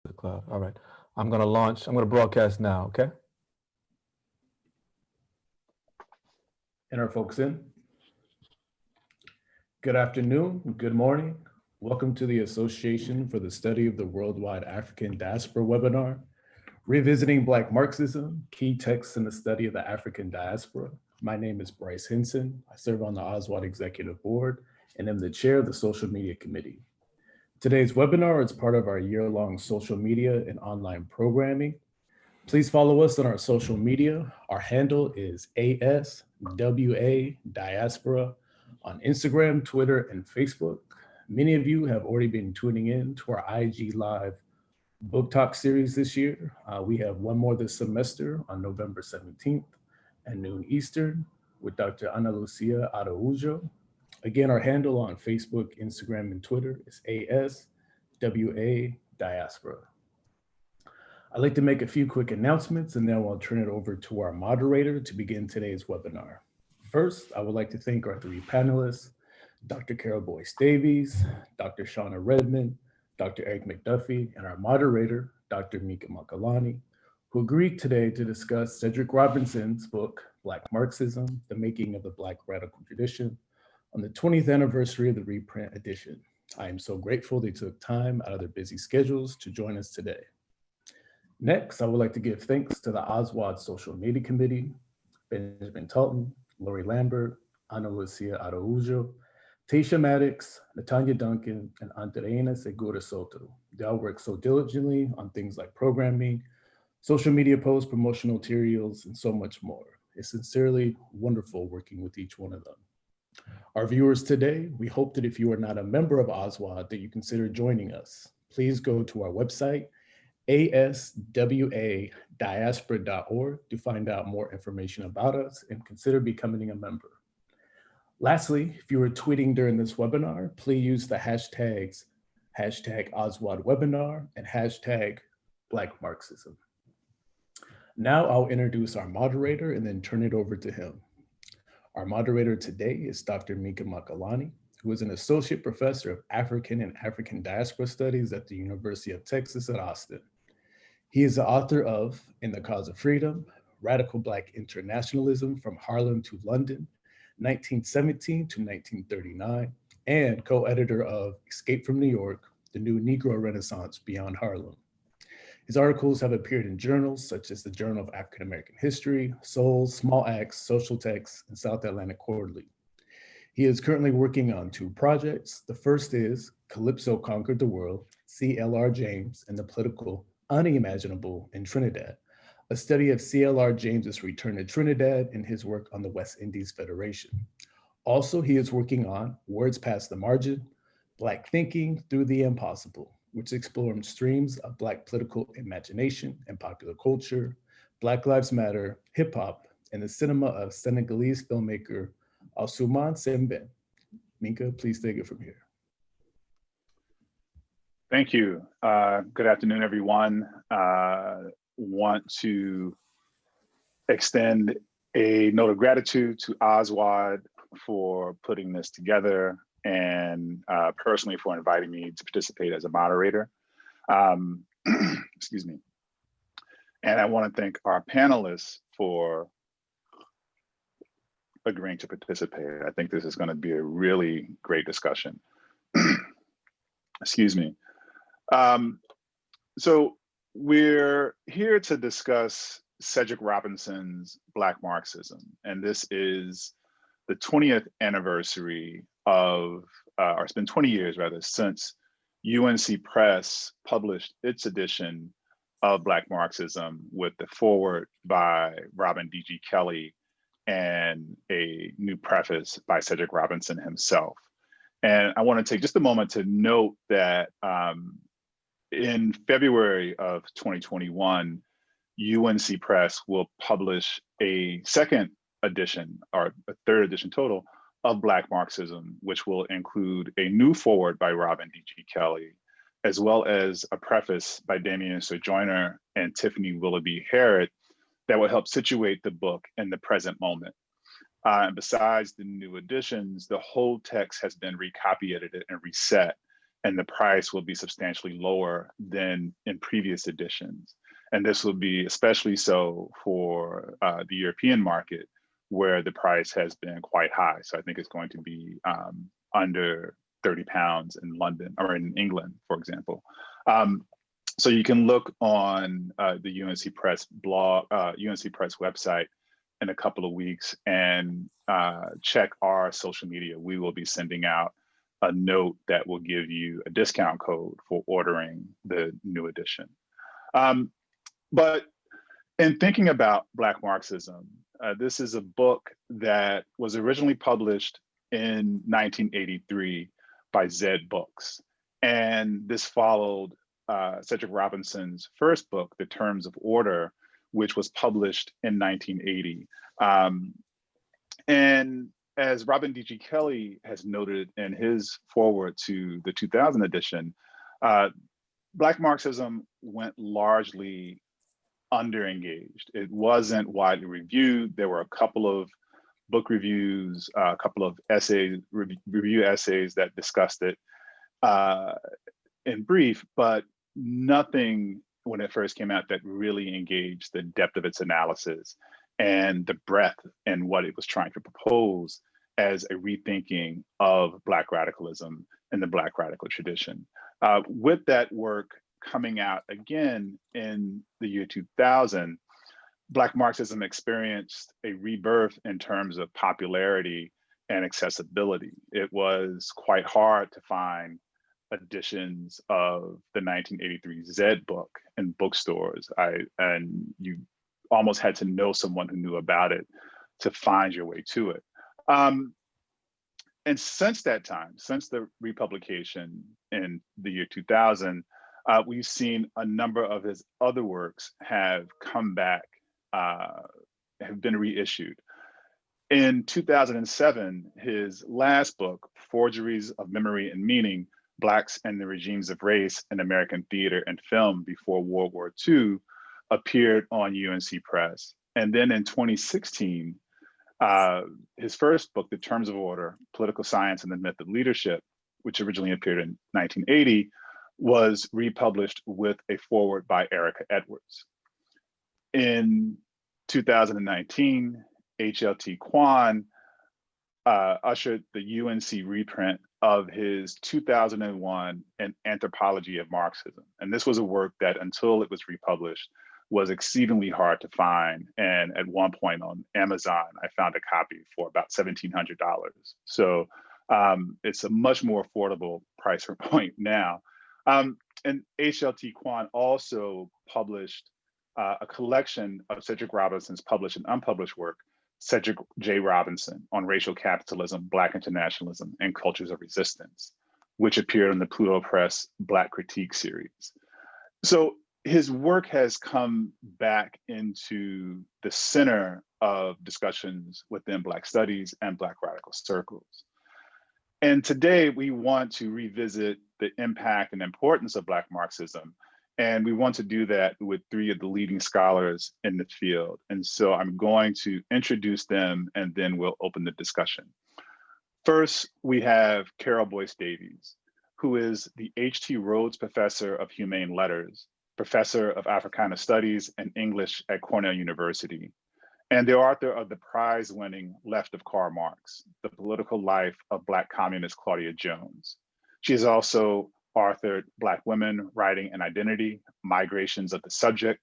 The cloud. All right. I'm going to broadcast now, okay? And our folks in. Good afternoon, good morning. Welcome to the Association for the Study of the Worldwide African Diaspora webinar, Revisiting Black Marxism, Key Texts in the Study of the African Diaspora. My name is Bryce Henson. I serve on the Oswald Executive Board and am the chair of the Social Media Committee. Today's webinar is part of our year-long social media and online programming. Please follow us on our social media. Our handle is ASWA Diaspora on Instagram, Twitter, and Facebook. Many of you have already been tuning in to our IG Live book talk series this year. We have one more this semester on November 17th at noon Eastern with Dr. Ana Lucia Araujo. Again, our handle on Facebook, Instagram, and Twitter is ASWA Diaspora. I'd like to make a few quick announcements and then I'll turn it over to our moderator to begin today's webinar. First, I would like to thank our three panelists, Dr. Carole Boyce Davies, Dr. Shana Redmond, Dr. Erik McDuffie, and our moderator, Dr. Minkah Makalani, who agreed today to discuss Cedric Robinson's book, Black Marxism, The Making of the Black Radical Tradition, on the 20th anniversary of the reprint edition. I am so grateful they took time out of their busy schedules to join us today. Next, I would like to give thanks to the Oswald Social Media Committee, Benjamin Talton, Lori Lambert, Ana Lucia Araujo, Tasha Maddox, Natanya Duncan, and Andreina Segura Soto. They all work so diligently on things like programming, social media posts, promotional materials, and so much more. It's sincerely wonderful working with each one of them. Our viewers today, we hope that if you are not a member of Oswald, that you consider joining us. Please go to our website, aswadiaspora.org, to find out more information about us and consider becoming a member. Lastly, if you are tweeting during this webinar, please use the hashtags #OswaldWebinar and #BlackMarxism. Now I'll introduce our moderator and then turn it over to him. Our moderator today is Dr. Minkah Makalani, who is an associate professor of African and African diaspora studies at the University of Texas at Austin. He is the author of In the Cause of Freedom, Radical Black Internationalism from Harlem to London, 1917 to 1939, and co-editor of Escape from New York, The New Negro Renaissance Beyond Harlem. His articles have appeared in journals such as the Journal of African American History, Souls, Small Acts, Social Texts, and South Atlantic Quarterly. He is currently working on two projects. The first is Calypso Conquered the World, C.L.R. James and the Political Unimaginable in Trinidad, a study of C.L.R. James's return to Trinidad and his work on the West Indies Federation. Also, he is working on Words Past the Margin, Black Thinking Through the Impossible, which explores streams of Black political imagination and popular culture, Black Lives Matter, hip hop, and the cinema of Senegalese filmmaker Ousmane Sembène. Minkah, please take it from here. Thank you. Good afternoon, everyone. Want to extend a note of gratitude to Oswald for putting this together and personally for inviting me to participate as a moderator. Excuse me. And I want to thank our panelists for agreeing to participate. I think this is going to be a really great discussion. Excuse me. So we're here to discuss Cedric Robinson's Black Marxism, and this is the 20th anniversary of, or it's been 20 years rather, since UNC Press published its edition of Black Marxism with the foreword by Robin D.G. Kelley and a new preface by Cedric Robinson himself. And I want to take just a moment to note that in February of 2021, UNC Press will publish a second edition, or a third edition total, of Black Marxism, which will include a new foreword by Robin D.G. Kelley, as well as a preface by Damian Sojourner and Tiffany Willoughby Harrod that will help situate the book in the present moment. And besides the new editions, the whole text has been recopied, edited, and reset and the price will be substantially lower than in previous editions. And this will be especially so for the European market, where the price has been quite high. So I think it's going to be under £30 in London or in England, for example. So you can look on the UNC Press blog, UNC Press website in a couple of weeks and check our social media. We will be sending out a note that will give you a discount code for ordering the new edition. But in thinking about Black Marxism, this is a book that was originally published in 1983 by Zed Books. And this followed Cedric Robinson's first book, The Terms of Order, which was published in 1980. And as Robin D.G. Kelley has noted in his foreword to the 2000 edition, Black Marxism went largely underengaged. It wasn't widely reviewed. There were a couple of book reviews, a couple of essays, review essays that discussed it in brief, but nothing when it first came out that really engaged the depth of its analysis and the breadth and what it was trying to propose as a rethinking of Black radicalism and the Black radical tradition. With that work coming out again in the year 2000, Black Marxism experienced a rebirth in terms of popularity and accessibility. It was quite hard to find editions of the 1983 Zed book in bookstores. And you almost had to know someone who knew about it to find your way to it. And since that time, since the republication in the year 2000, we've seen a number of his other works have come back, have been reissued. In 2007, his last book, Forgeries of Memory and Meaning, Blacks and the Regimes of Race in American Theater and Film Before World War II, appeared on UNC Press. And then in 2016, his first book, The Terms of Order, Political Science and the Myth of Leadership, which originally appeared in 1980, was republished with a foreword by Erica Edwards. In 2019, HLT Kwan ushered the UNC reprint of his 2001 An Anthropology of Marxism. And this was a work that, until it was republished, was exceedingly hard to find. And at one point on Amazon, I found a copy for about $1,700. So it's a much more affordable price point now. And HLT Kwan also published a collection of Cedric Robinson's published and unpublished work, Cedric J. Robinson, on Racial Capitalism, Black Internationalism, and Cultures of Resistance, which appeared in the Pluto Press Black Critique series. So his work has come back into the center of discussions within Black studies and Black radical circles. And today we want to revisit the impact and importance of Black Marxism. And we want to do that with three of the leading scholars in the field. And so I'm going to introduce them and then we'll open the discussion. First, we have Carole Boyce Davies, who is the H.T. Rhodes Professor of Humane Letters, Professor of Africana Studies and English at Cornell University, and the author of the prize-winning Left of Karl Marx, The Political Life of Black Communist Claudia Jones. She has also authored Black Women, Writing and Identity, Migrations of the Subject,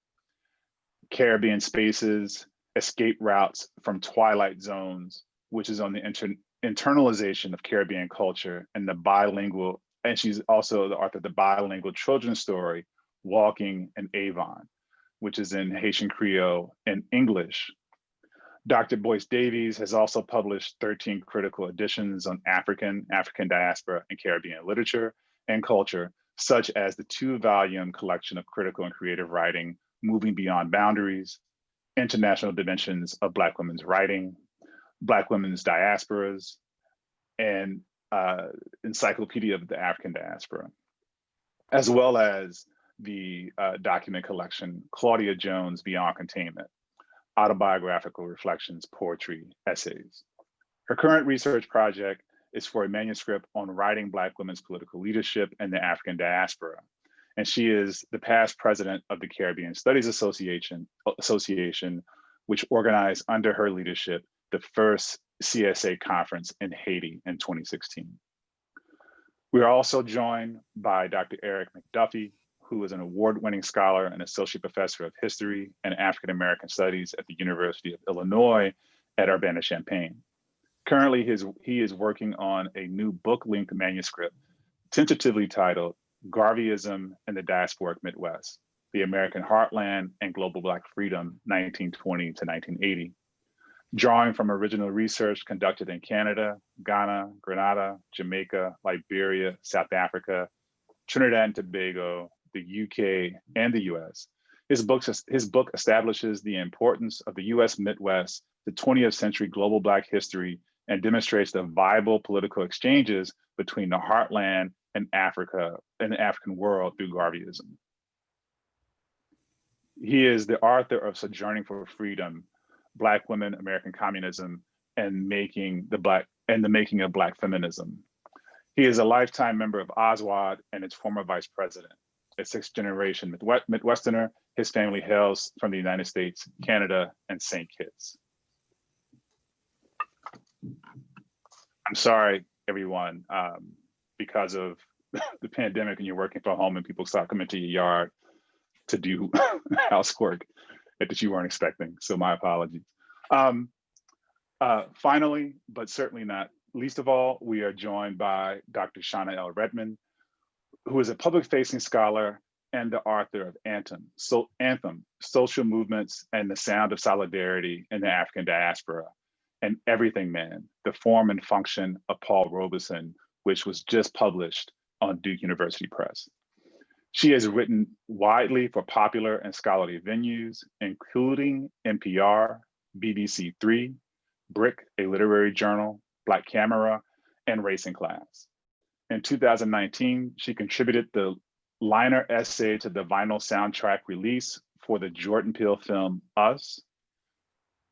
Caribbean Spaces, Escape Routes from Twilight Zones, which is on the internalization of Caribbean culture, and the bilingual, and she's also the author of the bilingual children's story, Walking in Avon, which is in Haitian Creole and English. Dr. Boyce Davies has also published 13 critical editions on African diaspora, and Caribbean literature and culture, such as the 2-volume collection of critical and creative writing, Moving Beyond Boundaries, International Dimensions of Black Women's Writing, Black Women's Diasporas, and Encyclopedia of the African Diaspora, as well as the document collection, Claudia Jones Beyond Containment, Autobiographical Reflections, Poetry, Essays. Her current research project is for a manuscript on writing Black women's political leadership in the African diaspora. And she is the past president of the Caribbean Studies Association, which organized under her leadership the first CSA conference in Haiti in 2016. We are also joined by Dr. Erik McDuffie, who is an award-winning scholar and associate professor of history and African American studies at the University of Illinois at Urbana-Champaign. Currently, he is working on a new book-length manuscript, tentatively titled Garveyism in the Diasporic Midwest, the American Heartland and Global Black Freedom, 1920 to 1980. Drawing from original research conducted in Canada, Ghana, Grenada, Jamaica, Liberia, South Africa, Trinidad and Tobago, the UK, and the US. His book establishes the importance of the US Midwest, the 20th century global Black history, and demonstrates the viable political exchanges between the heartland and Africa and the African world through Garveyism. He is the author of Sojourning for Freedom, Black Women, American Communism, and the Making of Black Feminism. He is a lifetime member of OSWAD and its former vice president. A sixth generation Midwesterner, his family hails from the United States, Canada, and St. Kitts. I'm sorry, everyone, because of the pandemic and you're working from home and people start coming to your yard to do housework that you weren't expecting. So my apologies. Finally, but certainly not least of all, we are joined by Dr. Shana Redmond, who is a public-facing scholar and the author of Anthem, Social Movements and the Sound of Solidarity in the African Diaspora, and Everything Man, the Form and Function of Paul Robeson, which was just published on Duke University Press. She has written widely for popular and scholarly venues, including NPR, BBC Three, Brick, a literary journal, Black Camera, and Race and Class. In 2019, she contributed the liner essay to the vinyl soundtrack release for the Jordan Peele film, Us.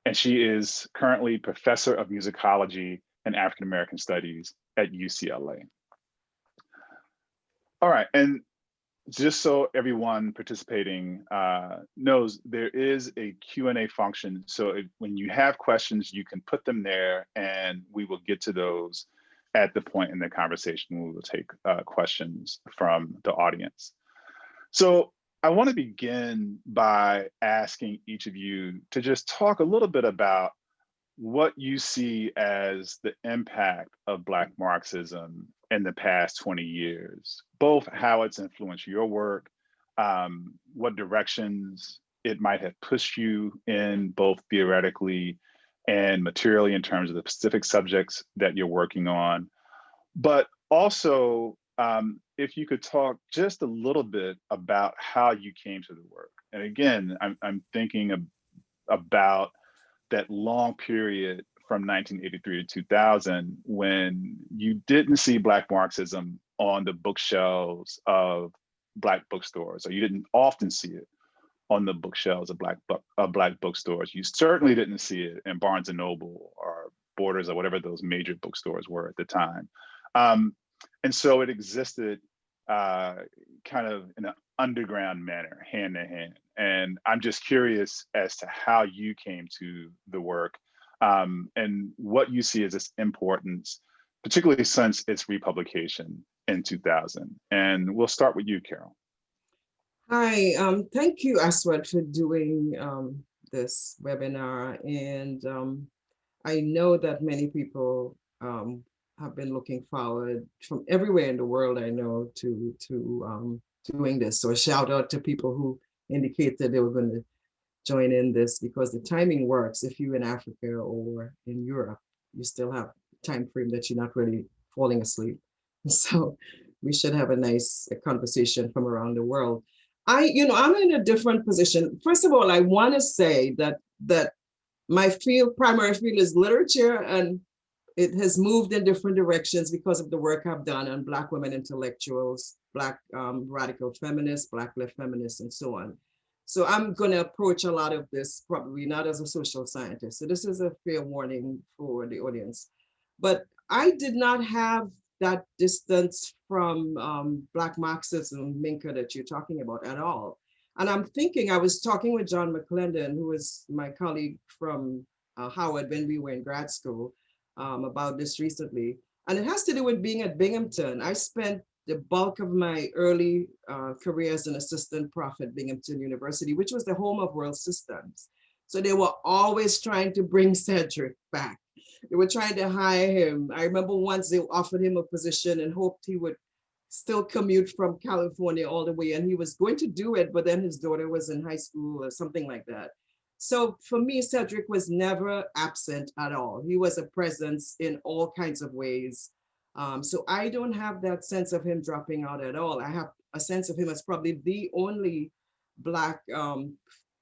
And she is currently professor of musicology and African American studies at UCLA. All right, and just so everyone participating knows, there is a Q&A function. So when you have questions, you can put them there and we will get to those at the point in the conversation when we will take questions from the audience. So I want to begin by asking each of you to just talk a little bit about what you see as the impact of Black Marxism in the past 20 years, both how it's influenced your work, what directions it might have pushed you in, both theoretically and materially in terms of the specific subjects that you're working on. But also, if you could talk just a little bit about how you came to the work. And again, I'm thinking about that long period from 1983 to 2000, when you didn't see Black Marxism on the bookshelves of Black bookstores, or you didn't often see it on the bookshelves of Black bookstores. You certainly didn't see it in Barnes and Noble or Borders or whatever those major bookstores were at the time. And so it existed kind of in an underground manner, hand in hand. And I'm just curious as to how you came to the work and what you see as its importance, particularly since its republication in 2000. And we'll start with you, Carole. Hi, thank you, Aswad, for doing this webinar. And I know that many people have been looking forward from everywhere in the world, I know, to doing this. So a shout out to people who indicated they were going to join in this, because the timing works. If you're in Africa or in Europe, you still have time frame that you're not really falling asleep. So we should have a nice conversation from around the world. I'm in a different position. First of all, I want to say that my primary field is literature, and it has moved in different directions because of the work I've done on Black women intellectuals, Black radical feminists, Black left feminists, and so on. So I'm going to approach a lot of this probably not as a social scientist. So this is a fair warning for the audience. But I did not have that distance from Black Marxism, Minkah, that you're talking about at all. And I'm thinking, I was talking with John McClendon, who was my colleague from Howard when we were in grad school, about this recently. And it has to do with being at Binghamton. I spent the bulk of my early career as an assistant prof at Binghamton University, which was the home of world systems. So they were always trying to bring Cedric back. They were trying to hire him. I remember once they offered him a position and hoped he would still commute from California all the way. And he was going to do it, but then his daughter was in high school or something like that. So for me, Cedric was never absent at all. He was a presence in all kinds of ways. So I don't have that sense of him dropping out at all. I have a sense of him as probably the only Black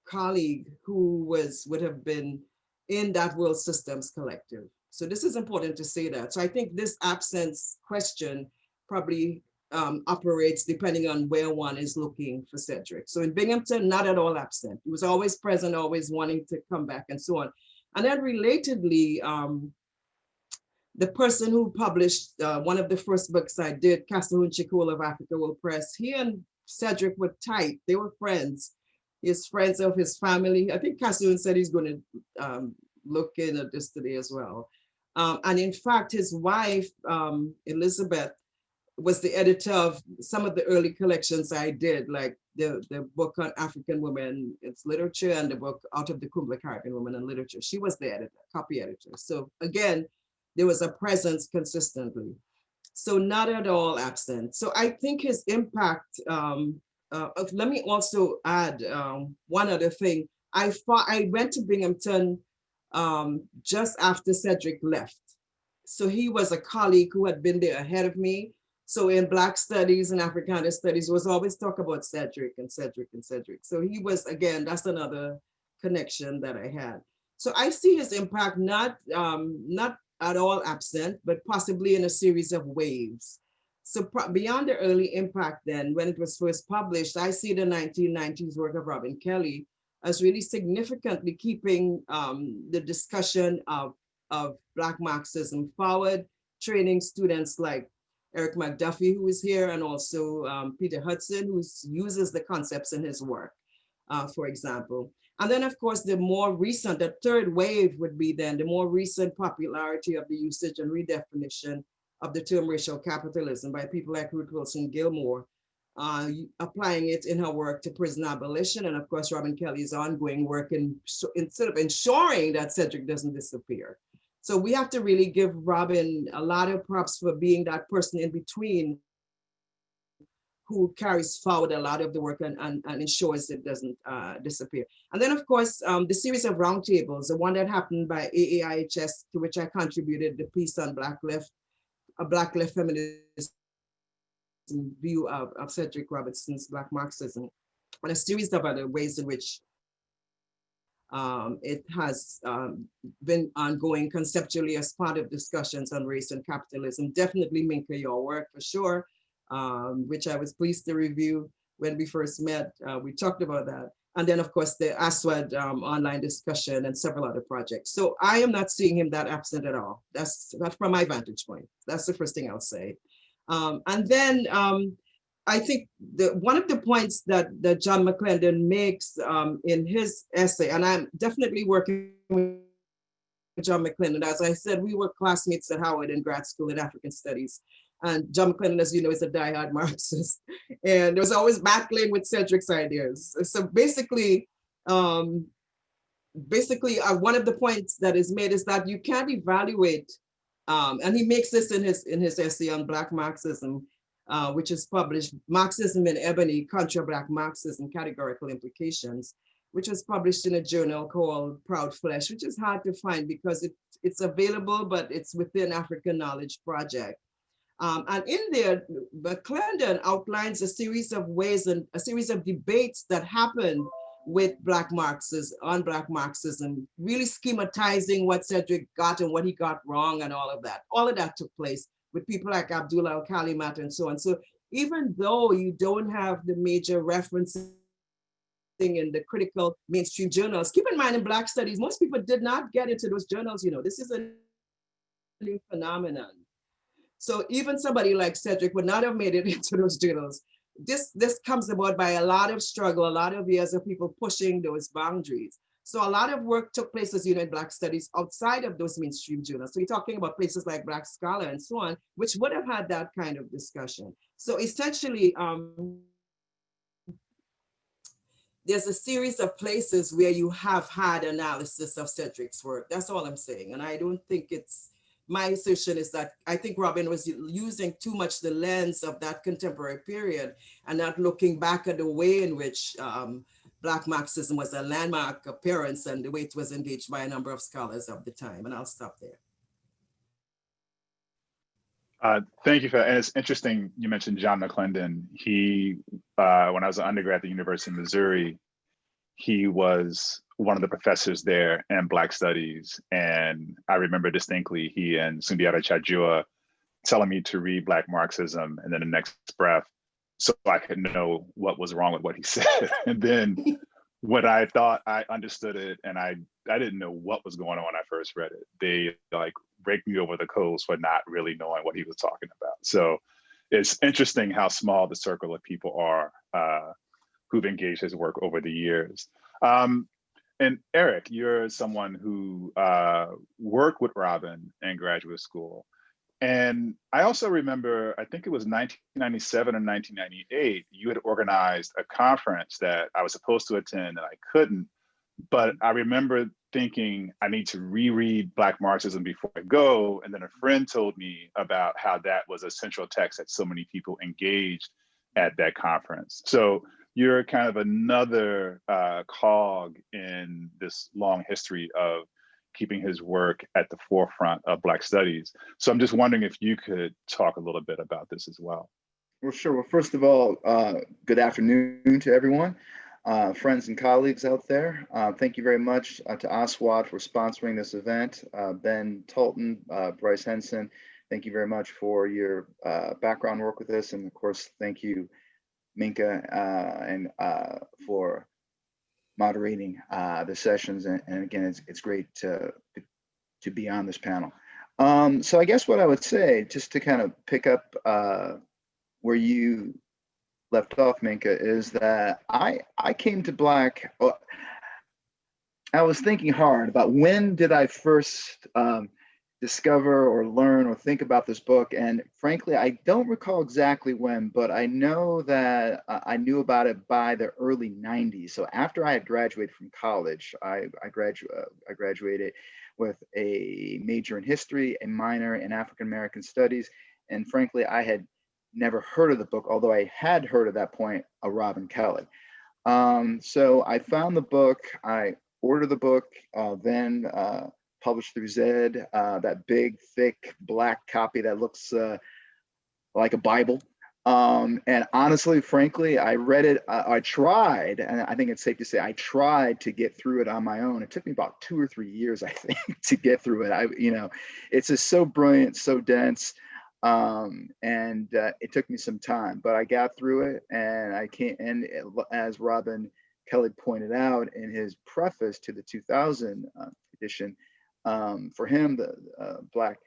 colleague who would have been in that world systems collective. So this is important to say that. So I think this absence question probably operates depending on where one is looking for Cedric. So in Binghamton, not at all absent. He was always present, always wanting to come back and so on. And then relatedly, the person who published one of the first books I did, Casahun Chikul of Africa World Press, he and Cedric were tight. They were friends. He's friends of his family. I think Casahun said he's going to look in at this today as well. And in fact, his wife, Elizabeth, was the editor of some of the early collections I did, like the book on African women, its literature, and the book Out of the Kumbla Caribbean Women and Literature. She was the editor, copy editor. So again, there was a presence consistently. So not at all absent. So I think his impact, let me also add one other thing. I went to Binghamton just after Cedric left. So he was a colleague who had been there ahead of me. So in Black studies and Africana studies, was always talk about Cedric and Cedric and Cedric. So he was, again, that's another connection that I had. So I see his impact not at all absent, but possibly in a series of waves. So beyond the early impact then, when it was first published, I see the 1990s work of Robin Kelley as really significantly keeping the discussion of Black Marxism forward, training students like Erik McDuffie, who is here, and also Peter Hudson, who uses the concepts in his work, for example. And then, of course, the more recent, the third wave would be then the more recent popularity of the usage and redefinition of the term racial capitalism by people like Ruth Wilson Gilmore, applying it in her work to prison abolition, and of course, Robin Kelley's ongoing work in sort of ensuring that Cedric doesn't disappear. So we have to really give Robin a lot of props for being that person in between who carries forward a lot of the work and ensures it doesn't disappear. And then, of course, the series of roundtables, the one that happened by AAIHS, to which I contributed the piece on Black Left, a Black Left feminist view of Cedric Robertson's Black Marxism, and a series of other ways in which it has been ongoing conceptually as part of discussions on race and capitalism. Definitely, Minkah, your work for sure, which I was pleased to review when we first met. We talked about that. And then, of course, the ASWAD online discussion and several other projects. So I am not seeing him that absent at all. That's from my vantage point. That's the first thing I'll say. And then I think one of the points that John McClendon makes in his essay, and I'm definitely working with John McClendon. As I said, we were classmates at Howard in grad school in African Studies. And John McClendon, as you know, is a diehard Marxist. And there was always battling with Cedric's ideas. So basically, one of the points that is made is that you can't evaluate, and he makes this in his essay on Black Marxism, which is published, Marxism in Ebony, Contra Black Marxism, Categorical Implications, which was published in a journal called Proud Flesh, which is hard to find because it's available, but it's within African Knowledge Project. And in there, McClendon outlines a series of ways and a series of debates that happened with Black Marxists, on Black Marxism, really schematizing what Cedric got and what he got wrong and all of that. All of that took place with people like Abdullah Al-Kalimat and so on. So even though you don't have the major referencing in the critical mainstream journals, keep in mind in Black studies, most people did not get into those journals. You know, this is a new phenomenon. So even somebody like Cedric would not have made it into those journals. This comes about by a lot of struggle, a lot of years of people pushing those boundaries. So a lot of work took place as United Black Studies outside of those mainstream journals. So you're talking about places like Black Scholar and so on, which would have had that kind of discussion. So essentially, there's a series of places where you have had analysis of Cedric's work. That's all I'm saying. And I don't think it's, my assertion is that I think Robin was using too much the lens of that contemporary period and not looking back at the way in which Black Marxism was a landmark appearance and the way it was engaged by a number of scholars of the time. And I'll stop there. Thank you for that. And it's interesting you mentioned John McClendon. He, when I was an undergrad at the University of Missouri, he was one of the professors there in Black Studies. And I remember distinctly he and Sundiata Chajua telling me to read Black Marxism and then the next breath, so I could know what was wrong with what he said. And then when I thought I understood it and I didn't know what was going on when I first read it, they like raked me over the coals for not really knowing what he was talking about. So it's interesting how small the circle of people are who've engaged his work over the years. And Erik, you're someone who worked with Robin in graduate school. And I also remember, I think it was 1997 or 1998, you had organized a conference that I was supposed to attend and I couldn't. But I remember thinking I need to reread Black Marxism before I go. And then a friend told me about how that was a central text that so many people engaged at that conference. So you're kind of another cog in this long history of keeping his work at the forefront of Black studies. So I'm just wondering if you could talk a little bit about this as well. Well, sure. Well, first of all, good afternoon to everyone, friends and colleagues out there. Thank you very much to Aswad for sponsoring this event. Ben Talton, Bryce Henson, thank you very much for your background work with this. And of course, thank you, Minkah, and for moderating the sessions. And again, it's great to be on this panel. So I guess what I would say, just to kind of pick up where you left off, Minkah, is that I came to Black, I was thinking hard about when did I first discover or learn or think about this book. And frankly, I don't recall exactly when, but I know that I knew about it by the early 90s. So after I had graduated from college, I graduated with a major in history, a minor in African-American studies. And frankly, I had never heard of the book, although I had heard at that point of Robin Kelley. So I found the book, I ordered the book, then published through Zed, that big, thick, black copy that looks like a Bible. And honestly, frankly, I read it, I tried, and I think it's safe to say, I tried to get through it on my own. It took me about 2 or 3 years, I think, to get through it. It's just so brilliant, so dense. And it took me some time, but I got through it, and I came, and as Robin Kelley pointed out in his preface to the 2000 edition, for him, the Black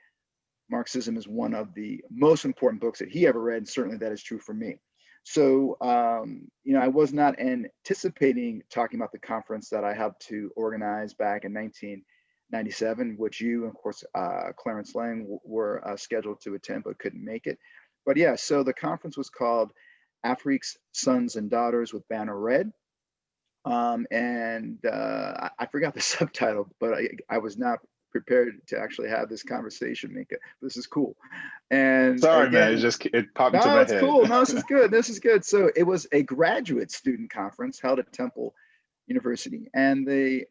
Marxism is one of the most important books that he ever read, and certainly that is true for me. So, I was not anticipating talking about the conference that I helped to organize back in 1997, which you, and of course, Clarence Lang were scheduled to attend but couldn't make it. But yeah, so the conference was called Afrique's Sons and Daughters with Banner Red. I forgot the subtitle, but I was not prepared to actually have this conversation, Minkah. This is cool. And sorry, again, man, it popped into my head. No, it's cool. No, this is good. This is good. So it was a graduate student conference held at Temple University, and the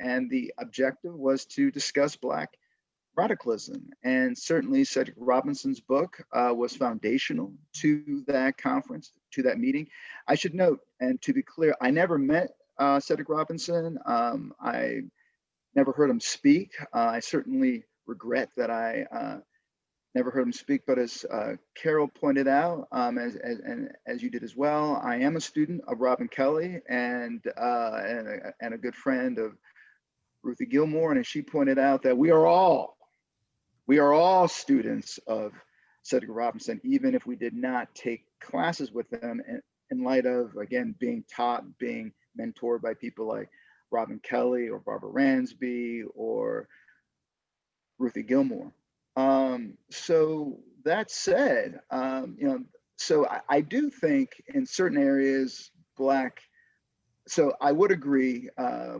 objective was to discuss Black radicalism. And certainly Cedric Robinson's book was foundational to that conference, to that meeting. I should note, and to be clear, I never met Cedric Robinson. I never heard him speak. I certainly regret that I never heard him speak, but as Carole pointed out, as you did as well, I am a student of Robin Kelley and a good friend of Ruthie Gilmore. And as she pointed out, that we are all students of Cedric Robinson, even if we did not take classes with them, in light of, again, being taught, being mentored by people like Robin Kelly or Barbara Ransby or Ruthie Gilmore. So that said, so I do think in certain areas, so I would agree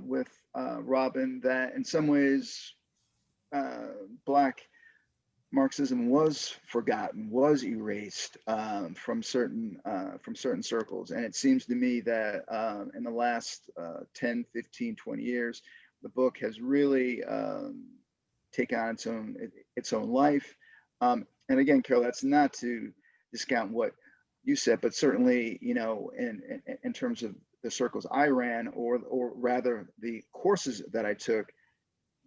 with Robin that in some ways, Black Marxism was forgotten, was erased from certain circles. And it seems to me that in the last 10, 15, 20 years, the book has really taken on its own life. And again, Carole, that's not to discount what you said, but certainly, in terms of the circles I ran, or rather the courses that I took,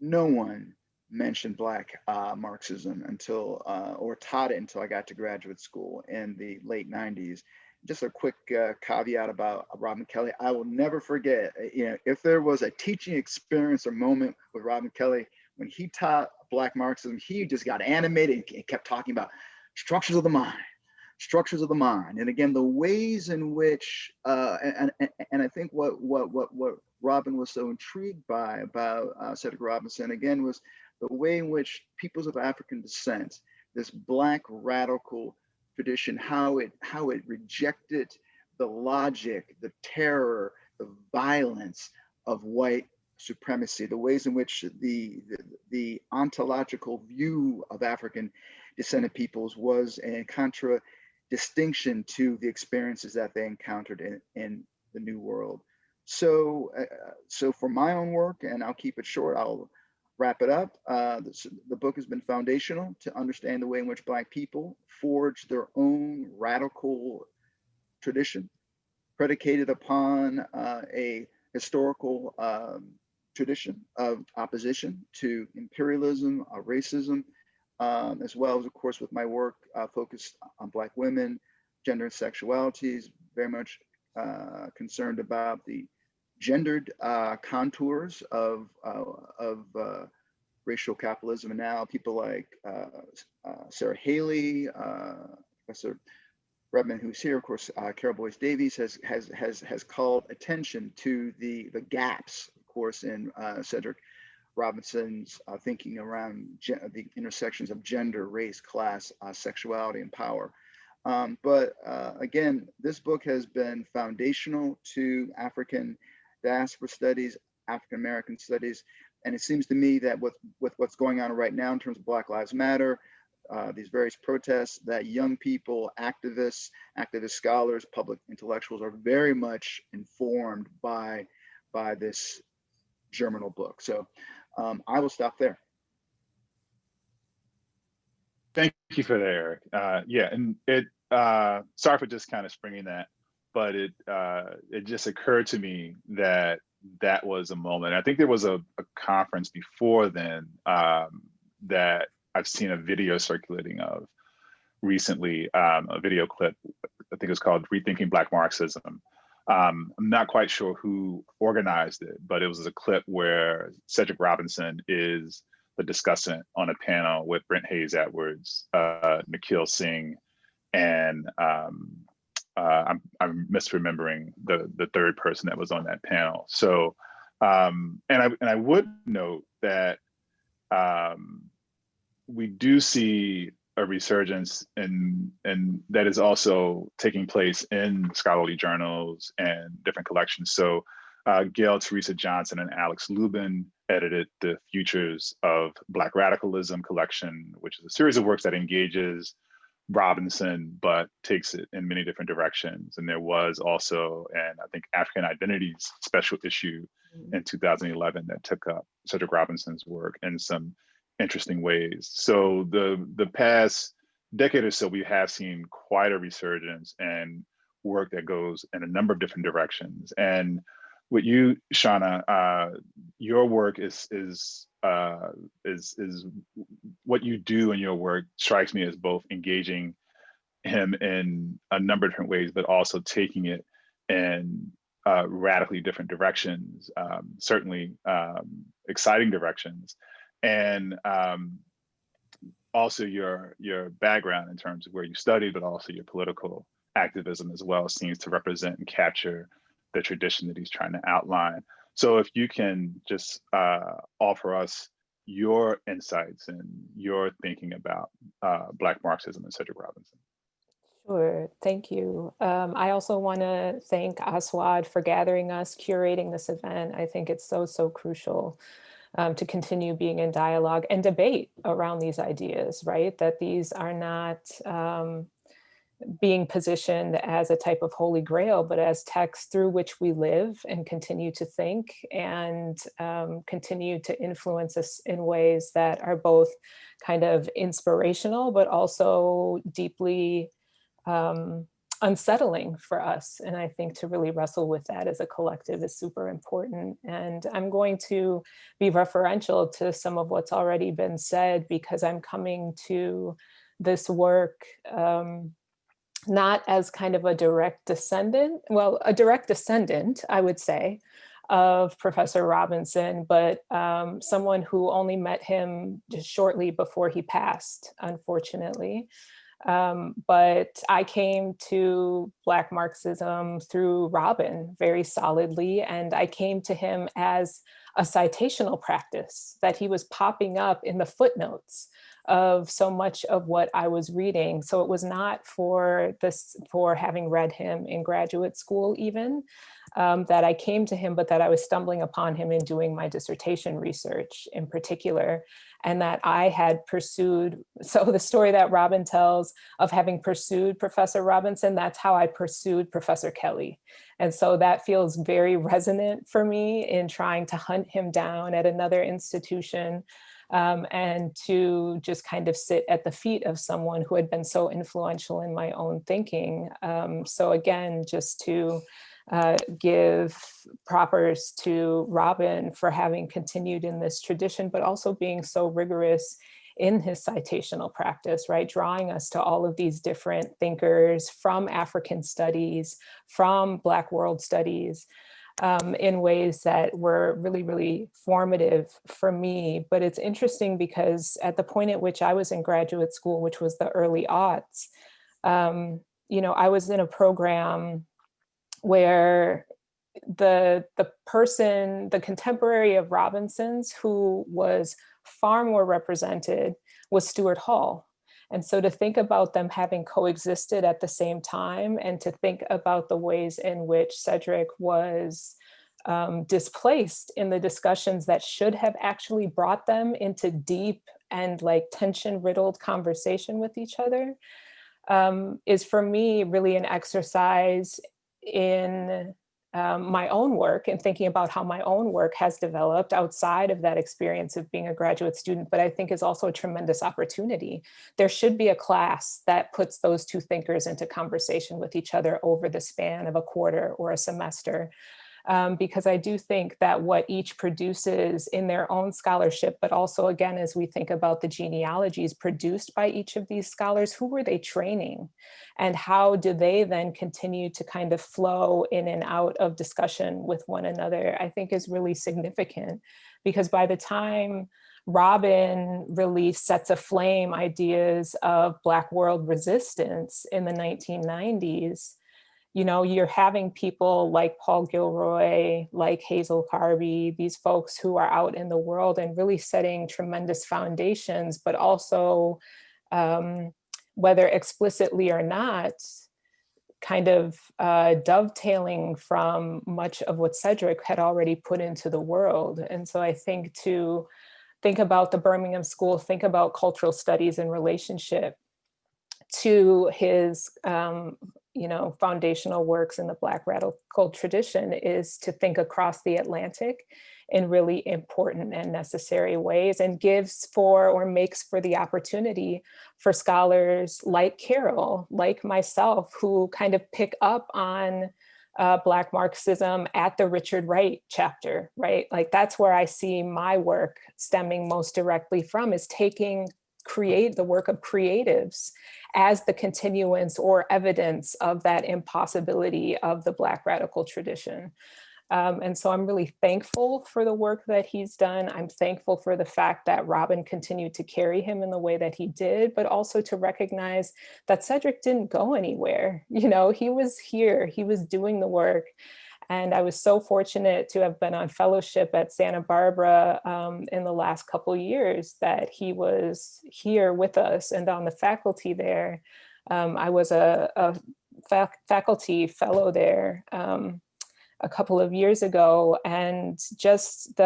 no one mentioned Black Marxism until, or taught it until I got to graduate school in the late 90s. Just a quick caveat about Robin Kelly. I will never forget, if there was a teaching experience or moment with Robin Kelly, when he taught Black Marxism, he just got animated and kept talking about structures of the mind. And again, the ways in which, and I think what Robin was so intrigued by about Cedric Robinson, again, was the way in which peoples of African descent, this Black radical tradition, how it rejected the logic, the terror, the violence of white supremacy, the ways in which the ontological view of African descended peoples was in contradistinction to the experiences that they encountered in the New World. So for my own work, and I'll keep it short, I'll wrap it up. The book has been foundational to understand the way in which Black people forged their own radical tradition, predicated upon a historical tradition of opposition to imperialism, racism, as well as, of course, with my work focused on Black women, gender and sexualities, very much concerned about the gendered contours of racial capitalism. And now people like Sarah Haley, Professor Redmond, who's here, of course, Carole Boyce Davies has called attention to the gaps, of course, in Cedric Robinson's thinking around the intersections of gender, race, class, sexuality, and power. But again, this book has been foundational to African diaspora studies, African American studies, and it seems to me that with what's going on right now in terms of Black Lives Matter, these various protests, that young people, activists, scholars, public intellectuals are very much informed by this germinal book. So I will stop there. Thank you for that, Eric. Yeah, and it. Sorry for just kind of springing that, but it just occurred to me that was a moment. I think there was a conference before then that I've seen a video circulating of recently, a video clip. I think it's called "Rethinking Black Marxism." I'm not quite sure who organized it, but it was a clip where Cedric Robinson is the discussant on a panel with Brent Hayes Edwards, Nikhil Singh, and I'm misremembering the third person that was on that panel. So, and I would note that we do see a resurgence and that is also taking place in scholarly journals and different collections. So Gail Teresa Johnson and Alex Lubin edited the Futures of Black Radicalism collection, which is a series of works that engages Robinson, but takes it in many different directions. And there was also I think African Identities special issue in 2011 that took up Cedric Robinson's work in some interesting ways. So the past decade or so, we have seen quite a resurgence and work that goes in a number of different directions. And with you, Shana, your work is what you do in your work strikes me as both engaging him in a number of different ways, but also taking it in radically different directions, certainly exciting directions. And also your background in terms of where you studied, but also your political activism as well seems to represent and capture the tradition that he's trying to outline. So if you can just offer us your insights and your thinking about Black Marxism and Cedric Robinson. Sure, thank you. I also want to thank Aswad for gathering us, curating this event. I think it's so, so crucial to continue being in dialogue and debate around these ideas, right? That these are not being positioned as a type of holy grail, but as texts through which we live and continue to think and continue to influence us in ways that are both kind of inspirational, but also deeply unsettling for us. And I think to really wrestle with that as a collective is super important. And I'm going to be referential to some of what's already been said, because I'm coming to this work not as kind of a direct descendant, well, a direct descendant, I would say, of Professor Robinson, but someone who only met him just shortly before he passed, unfortunately. But I came to Black Marxism through Robin very solidly, and I came to him as a citational practice, that he was popping up in the footnotes of so much of what I was reading. So it was not for having read him in graduate school even, that I came to him, but that I was stumbling upon him in doing my dissertation research in particular, and that I had pursued. So the story that Robin tells of having pursued Professor Robinson, that's how I pursued Professor Kelly. And so that feels very resonant for me in trying to hunt him down at another institution, and to just kind of sit at the feet of someone who had been so influential in my own thinking. So again, just to give propers to Robin for having continued in this tradition, but also being so rigorous in his citational practice, right? Drawing us to all of these different thinkers from African studies, from Black world studies, in ways that were really, really formative for me. But it's interesting because at the point at which I was in graduate school, which was the early aughts, you know, I was in a program where the person, the contemporary of Robinson's who was far more represented was Stuart Hall. And so to think about them having coexisted at the same time, and to think about the ways in which Cedric was displaced in the discussions that should have actually brought them into deep and like tension-riddled conversation with each other, is for me really an exercise in my own work and thinking about how my own work has developed outside of that experience of being a graduate student, but I think is also a tremendous opportunity. There should be a class that puts those two thinkers into conversation with each other over the span of a quarter or a semester. Because I do think that what each produces in their own scholarship, but also again, as we think about the genealogies produced by each of these scholars, who were they training? And how do they then continue to kind of flow in and out of discussion with one another, I think is really significant. Because by the time Robin really sets aflame ideas of Black world resistance in the 1990s, you know, you're having people like Paul Gilroy, like Hazel Carby, these folks who are out in the world and really setting tremendous foundations, but also, whether explicitly or not, kind of dovetailing from much of what Cedric had already put into the world. And so I think to think about the Birmingham School, think about cultural studies in relationship to his you know, foundational works in the Black radical tradition is to think across the Atlantic in really important and necessary ways, and gives for or makes for the opportunity for scholars like Carole, like myself, who kind of pick up on Black Marxism at the Richard Wright chapter, right? Like that's where I see my work stemming most directly from, is taking the work of creatives as the continuance or evidence of that impossibility of the Black radical tradition. And so I'm really thankful for the work that he's done. I'm thankful for the fact that Robin continued to carry him in the way that he did, but also to recognize that Cedric didn't go anywhere. You know, he was here, he was doing the work. And I was so fortunate to have been on fellowship at Santa Barbara in the last couple of years that he was here with us and on the faculty there. I was a faculty fellow there a couple of years ago, and just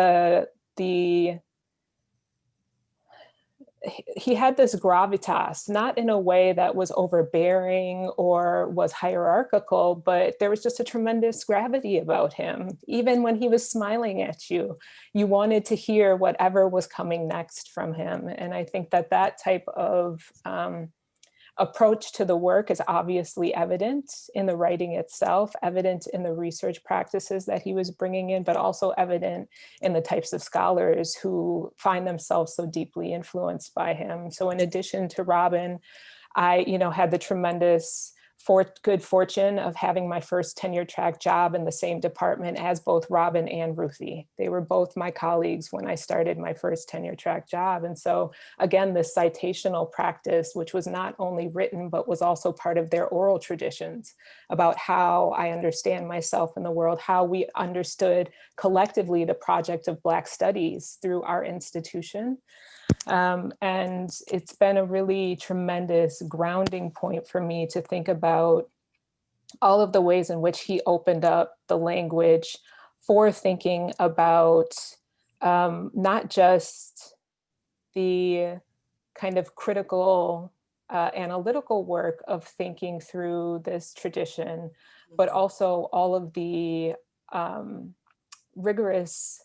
he had this gravitas, not in a way that was overbearing or was hierarchical, but there was just a tremendous gravity about him. Even when he was smiling at you, you wanted to hear whatever was coming next from him. And I think that that type of approach to the work is obviously evident in the writing itself, evident in the research practices that he was bringing in, but also evident in the types of scholars who find themselves so deeply influenced by him. So in addition to Robin, I, had the tremendous good fortune of having my first tenure track job in the same department as both Robin and Ruthie. They were both my colleagues when I started my first tenure track job. And so again, this citational practice, which was not only written, but was also part of their oral traditions about how I understand myself in the world, how we understood collectively the project of Black studies through our institution. And it's been a really tremendous grounding point for me to think about all of the ways in which he opened up the language for thinking about not just the kind of critical analytical work of thinking through this tradition, but also all of the rigorous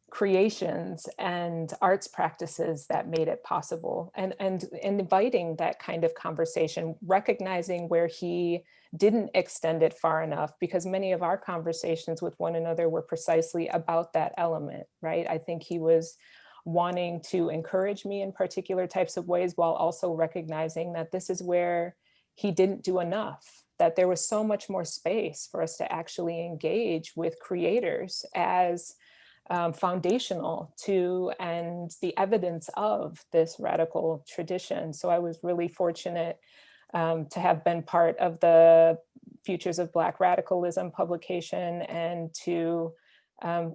creations and arts practices that made it possible, and inviting that kind of conversation, recognizing where he didn't extend it far enough, because many of our conversations with one another were precisely about that element, right? I think he was wanting to encourage me in particular types of ways while also recognizing that this is where he didn't do enough, that there was so much more space for us to actually engage with creators as foundational to and the evidence of this radical tradition. So I was really fortunate to have been part of the Futures of Black Radicalism publication and to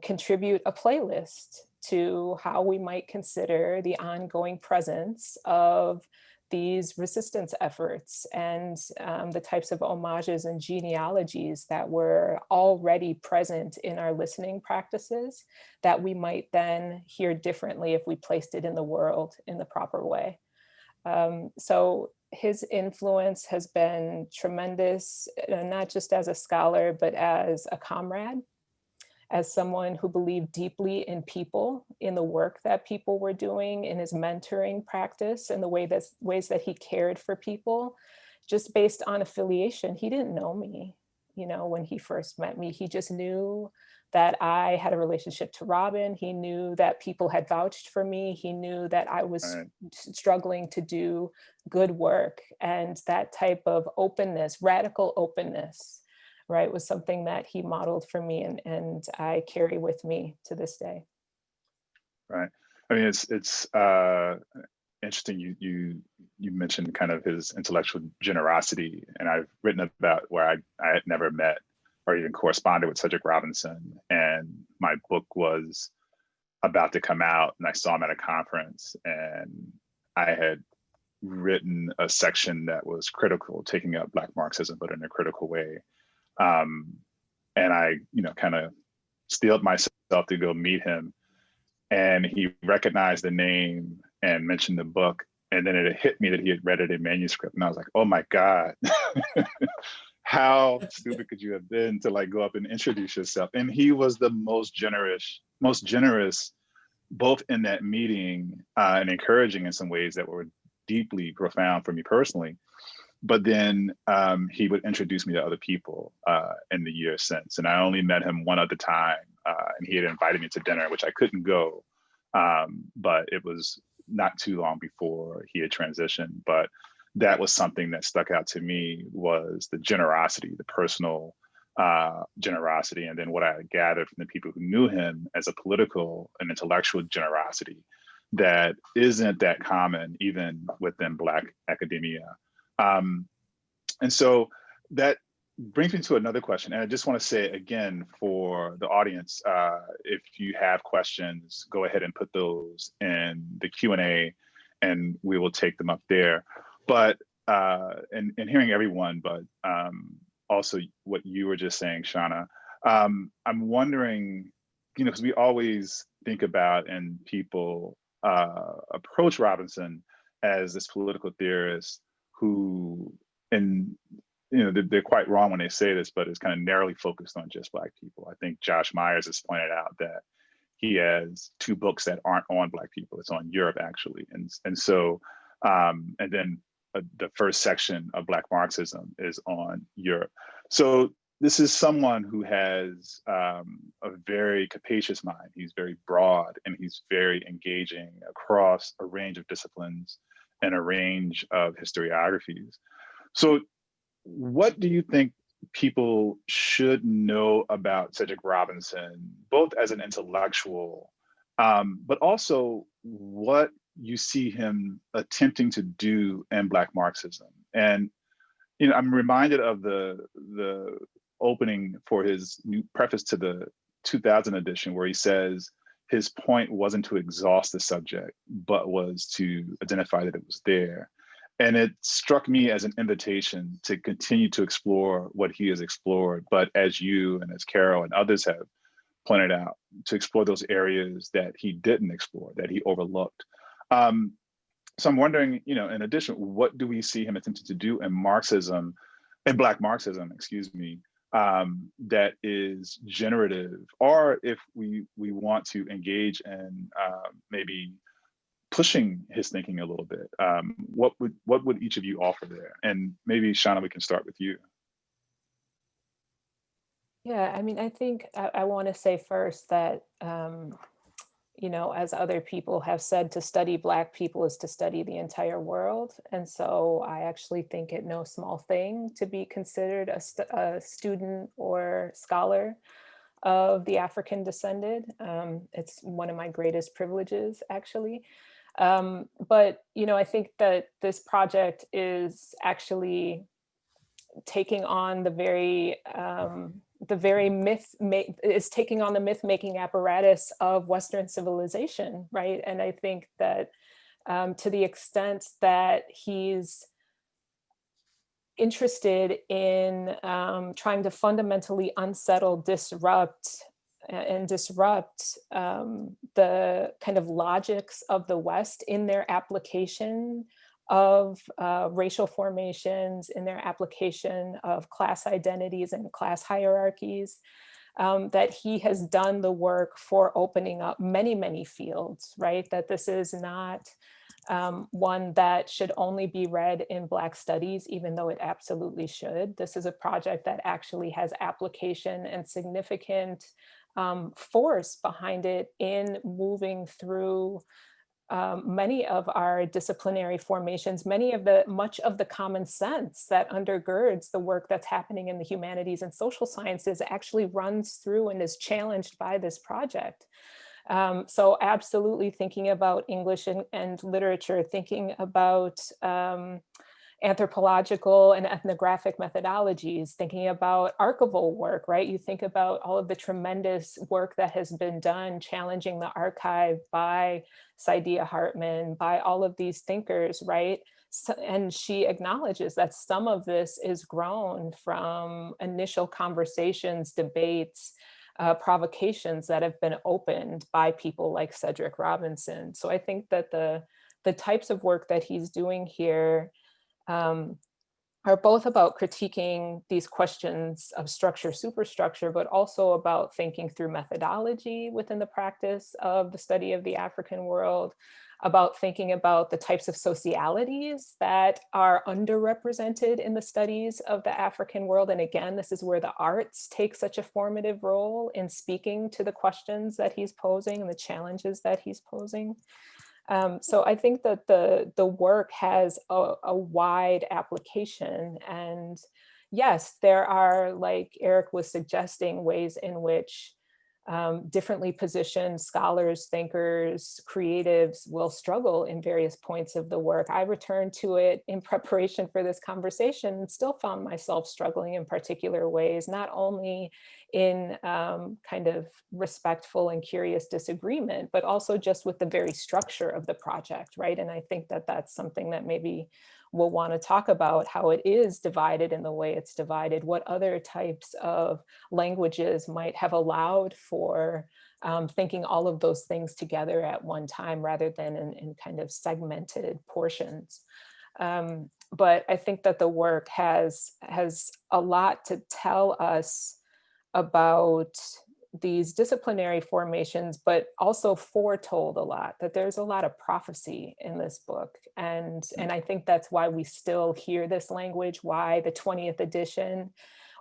contribute a playlist to how we might consider the ongoing presence of these resistance efforts and the types of homages and genealogies that were already present in our listening practices that we might then hear differently if we placed it in the world in the proper way. So his influence has been tremendous, not just as a scholar, but as a comrade, as someone who believed deeply in people, in the work that people were doing, in his mentoring practice, and the ways that he cared for people, just based on affiliation. He didn't know me, when he first met me. He just knew that I had a relationship to Robin. He knew that people had vouched for me. He knew that I was struggling to do good work. And that type of openness, radical openness, right, was something that he modeled for me, and I carry with me to this day. Right. I mean, it's interesting. You mentioned kind of his intellectual generosity, and I've written about where I had never met or even corresponded with Cedric Robinson, and my book was about to come out, and I saw him at a conference, and I had written a section that was critical, taking up Black Marxism, but in a critical way. And I, kind of steeled myself to go meet him, and he recognized the name and mentioned the book. And then it hit me that he had read it in manuscript. And I was like, oh my God, how stupid could you have been to go up and introduce yourself? And he was the most generous, both in that meeting and encouraging in some ways that were deeply profound for me personally. But then he would introduce me to other people in the years since. And I only met him one other time, and he had invited me to dinner, which I couldn't go. But it was not too long before he had transitioned. But that was something that stuck out to me, was the generosity, the personal generosity, and then what I gathered from the people who knew him as a political and intellectual generosity that isn't that common even within Black academia. And so that brings me to another question. And I just want to say again for the audience, if you have questions, go ahead and put those in the Q&A and we will take them up there. But, and hearing everyone, but also what you were just saying, Shana, I'm wondering, because we always think about and people approach Robinson as this political theorist who, and they're quite wrong when they say this, but it's kind of narrowly focused on just Black people. I think Josh Myers has pointed out that he has 2 books that aren't on Black people. It's on Europe, actually. And so, and then the first section of Black Marxism is on Europe. So this is someone who has a very capacious mind. He's very broad and he's very engaging across a range of disciplines and a range of historiographies. So what do you think people should know about Cedric Robinson, both as an intellectual, but also what you see him attempting to do in Black Marxism? And I'm reminded of the opening for his new preface to the 2000 edition, where he says his point wasn't to exhaust the subject, but was to identify that it was there. And it struck me as an invitation to continue to explore what he has explored, but as you and as Carole and others have pointed out, to explore those areas that he didn't explore, that he overlooked. So I'm wondering, in addition, what do we see him attempting to do in Marxism, in Black Marxism, excuse me, that is generative, or if we want to engage in maybe pushing his thinking a little bit, what would each of you offer there? And maybe Shana, we can start with you. Yeah, I mean, I think I want to say first that, as other people have said, to study Black people is to study the entire world. And so I actually think it no small thing to be considered a student or scholar of the African descended. It's one of my greatest privileges, actually. But, I think that this project is actually taking on the very myth-making apparatus of Western civilization, right? And I think that to the extent that he's interested in trying to fundamentally unsettle, disrupt the kind of logics of the West in their application of racial formations, in their application of class identities and class hierarchies, that he has done the work for opening up many, many fields, right? That this is not one that should only be read in Black studies, even though it absolutely should. This is a project that actually has application and significant force behind it in moving through many of our disciplinary formations, much of the common sense that undergirds the work that's happening in the humanities and social sciences actually runs through and is challenged by this project. So absolutely thinking about English and literature, thinking about anthropological and ethnographic methodologies, thinking about archival work, right? You think about all of the tremendous work that has been done challenging the archive by Saidiya Hartman, by all of these thinkers, right? So, and she acknowledges that some of this is grown from initial conversations, debates, provocations that have been opened by people like Cedric Robinson. So I think that the types of work that he's doing here are both about critiquing these questions of structure, superstructure, but also about thinking through methodology within the practice of the study of the African world, about thinking about the types of socialities that are underrepresented in the studies of the African world. And again, this is where the arts take such a formative role in speaking to the questions that he's posing and the challenges that he's posing. So I think that the work has a wide application, and yes, there are, like Erik was suggesting, ways in which differently positioned scholars, thinkers, creatives will struggle in various points of the work. I returned to it in preparation for this conversation and still found myself struggling in particular ways, not only in kind of respectful and curious disagreement, but also just with the very structure of the project, right? And I think that that's something that maybe we'll want to talk about, how it is divided in the way it's divided, what other types of languages might have allowed for thinking all of those things together at one time rather than in kind of segmented portions. But I think that the work has a lot to tell us about these disciplinary formations, but also foretold a lot, that there's a lot of prophecy in this book. And I think that's why we still hear this language, why the 20th edition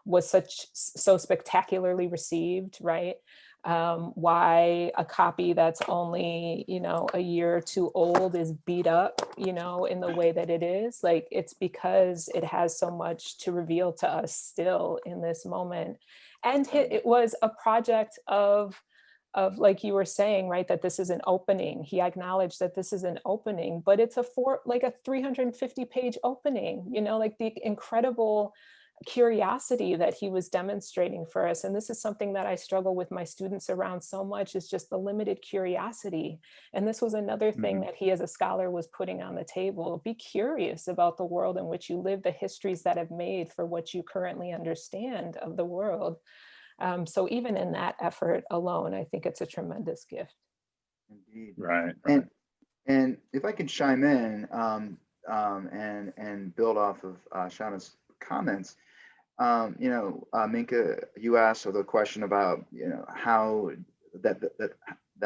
was so spectacularly received, right? Why a copy that's only, a year or two old is beat up, in the way that it is. Like, it's because it has so much to reveal to us still in this moment. And it was a project of like you were saying, right, that this is an opening. He acknowledged that this is an opening, but it's a 350-page opening, like the incredible curiosity that he was demonstrating for us. And this is something that I struggle with my students around so much, is just the limited curiosity. And this was another thing that he as a scholar was putting on the table. Be curious about the world in which you live, the histories that have made for what you currently understand of the world. So even in that effort alone, I think it's a tremendous gift. Indeed. Right. And if I can chime in and build off of Shana's comments, Minkah, you asked the question about how that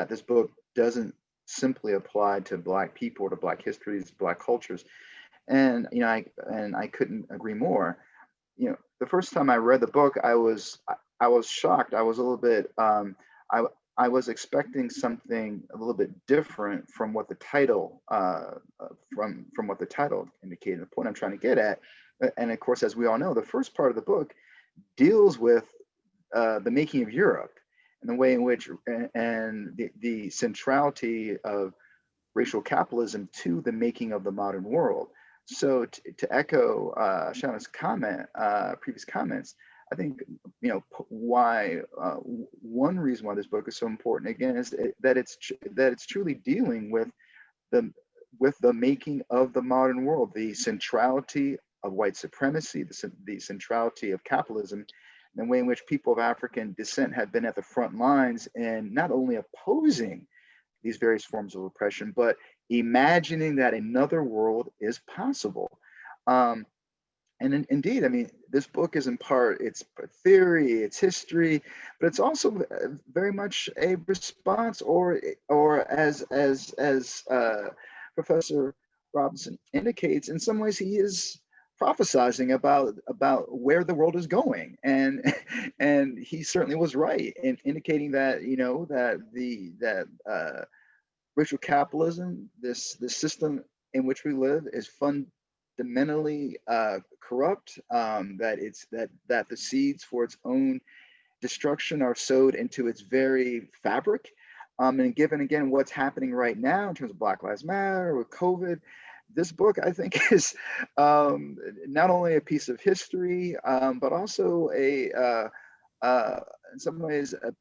this book doesn't simply apply to Black people or to Black histories, Black cultures, and I couldn't agree more. The first time I read the book, I was shocked. I was a little bit I was expecting something a little bit different from what the title from what the title indicated. The point I'm trying to get at. And of course, as we all know, the first part of the book deals with the making of Europe and the way in which, and the centrality of racial capitalism to the making of the modern world. So to echo Shana's previous comments, I think why one reason why this book is so important again is that it's truly dealing with the making of the modern world, the centrality of white supremacy, the centrality of capitalism, and the way in which people of African descent have been at the front lines and not only opposing these various forms of oppression, but imagining that another world is possible. And indeed, I mean, this book is in part, it's theory, it's history, but it's also very much a response, or as Professor Robinson indicates, in some ways he is prophesizing about where the world is going, and he certainly was right in indicating that that racial capitalism, this system in which we live, is fundamentally corrupt. That the seeds for its own destruction are sowed into its very fabric. And given again what's happening right now in terms of Black Lives Matter with COVID, this book, I think, is not only a piece of history, but also in some ways a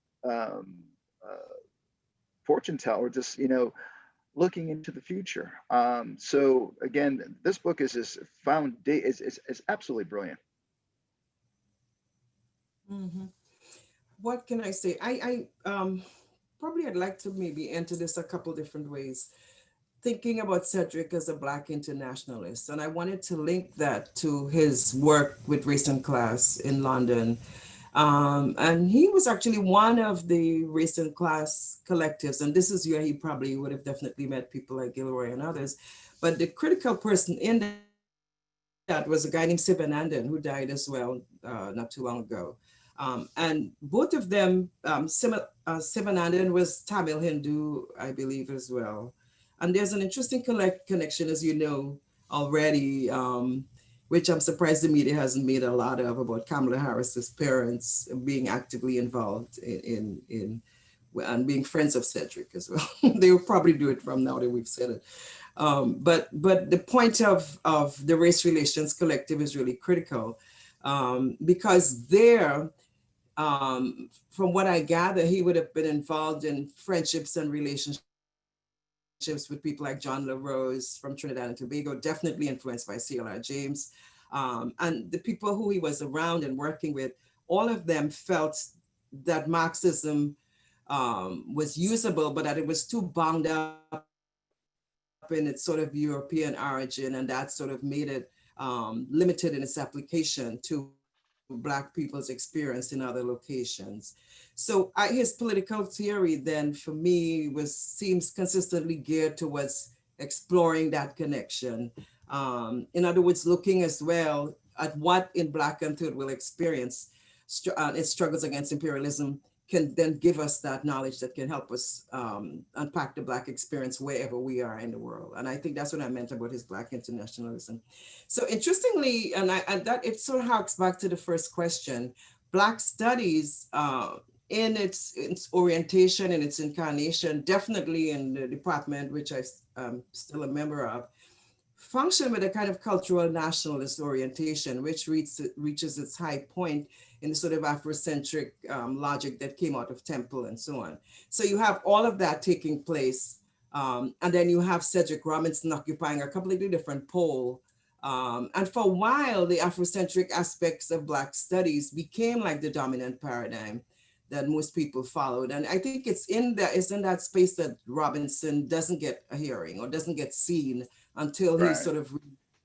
fortune teller, just looking into the future. So again, this book is absolutely brilliant. Mm-hmm. What can I say? I probably I'd like to maybe enter this a couple different ways. Thinking about Cedric as a Black internationalist, and I wanted to link that to his work with Race and Class in London. And he was actually one of the Race and Class collectives, and this is where he probably would have definitely met people like Gilroy and others. But the critical person in that was a guy named Sivanandan, who died as well not too long ago. And both of them, Sivanandan was Tamil Hindu, I believe, as well. And there's an interesting connection, as you know already. which I'm surprised the media hasn't made a lot of, about Kamala Harris's parents being actively involved in and being friends of Cedric as well. They will probably do it from now that we've said it. But the point of the Race Relations Collective is really critical, because there, from what I gather, he would have been involved in friendships and relationships with people like John LaRose from Trinidad and Tobago, definitely influenced by C.L.R. James. And the people who he was around and working with, all of them felt that Marxism was usable, but that it was too bound up in its sort of European origin, and that sort of made it limited in its application to Black people's experience in other locations. So his political theory then, for me, seems consistently geared towards exploring that connection. In other words, looking as well at what in Black and Third World experience its struggles against imperialism can then give us that knowledge that can help us unpack the Black experience wherever we are in the world. And I think that's what I meant about his Black internationalism. So interestingly, and that it sort of harks back to the first question, Black studies in its orientation and its incarnation, definitely in the department, which I'm still a member of, function with a kind of cultural nationalist orientation, which reaches its high point in the sort of Afrocentric logic that came out of Temple and so on. So you have all of that taking place. And then you have Cedric Robinson occupying a completely different pole. And for a while, the Afrocentric aspects of Black studies became like the dominant paradigm that most people followed. And I think it's in that space that Robinson doesn't get a hearing or doesn't get seen until he's sort of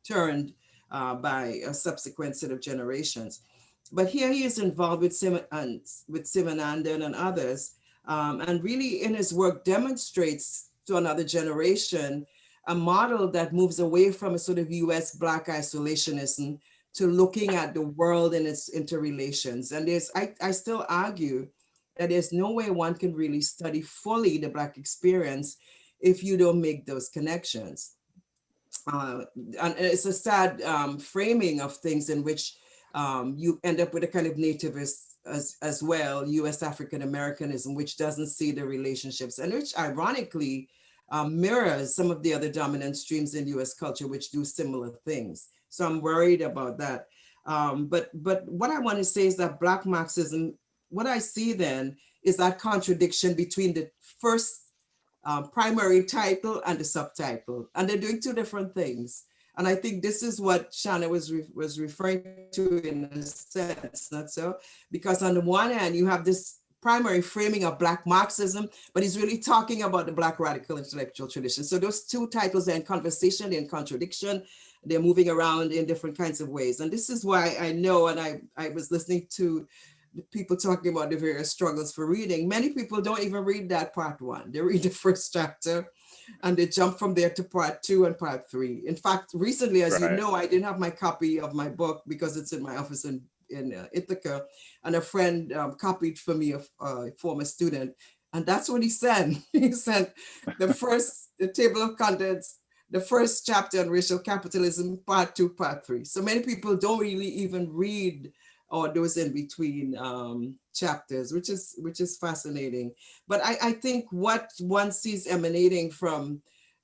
returned by a subsequent set of generations. But here he is involved with Sivanandan and others, and really in his work demonstrates to another generation a model that moves away from a sort of US Black isolationism to looking at the world and its interrelations. And I still argue that there's no way one can really study fully the Black experience if you don't make those connections. And it's a sad framing of things in which you end up with a kind of nativist as well, US African Americanism, which doesn't see the relationships, and which ironically mirrors some of the other dominant streams in US culture, which do similar things. So I'm worried about that. But what I want to say is that Black Marxism, what I see then is that contradiction between the first primary title and the subtitle, and they're doing two different things. And I think this is what Shana was referring to in a sense, not so? Because on the one hand, you have this primary framing of Black Marxism, but he's really talking about the Black radical intellectual tradition. So those two titles are in conversation, they're in contradiction, they're moving around in different kinds of ways. And this is why I know, and I was listening to people talking about the various struggles for reading. Many people don't even read that part one. They read the first chapter and they jump from there to part 2 and part 3. In fact, recently, as you know, I didn't have my copy of my book because it's in my office in Ithaca, and a friend copied for me, a former student, and that's what he sent. He sent the table of contents, the first chapter on racial capitalism, part 2, part 3. So many people don't really even read or those in between chapters, which is fascinating. But I think what one sees emanating from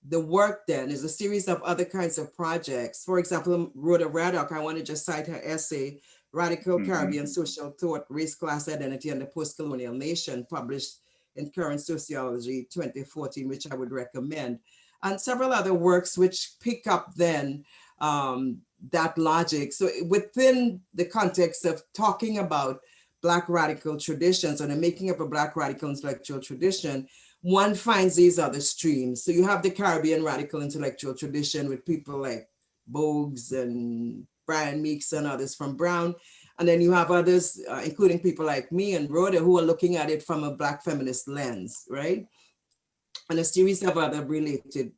the work then is a series of other kinds of projects. For example, Rhoda Raddock, I want to just cite her essay, Radical Caribbean Social Thought, Race, Class Identity, and the Post-Colonial Nation, published in Current Sociology 2014, which I would recommend. And several other works which pick up then that logic. So within the context of talking about Black radical traditions or the making of a Black radical intellectual tradition, one finds these other streams. So you have the Caribbean radical intellectual tradition with people like Bogues and Brian Meeks and others from Brown. And then you have others, including people like me and Rhoda, who are looking at it from a Black feminist lens, right? And a series of other related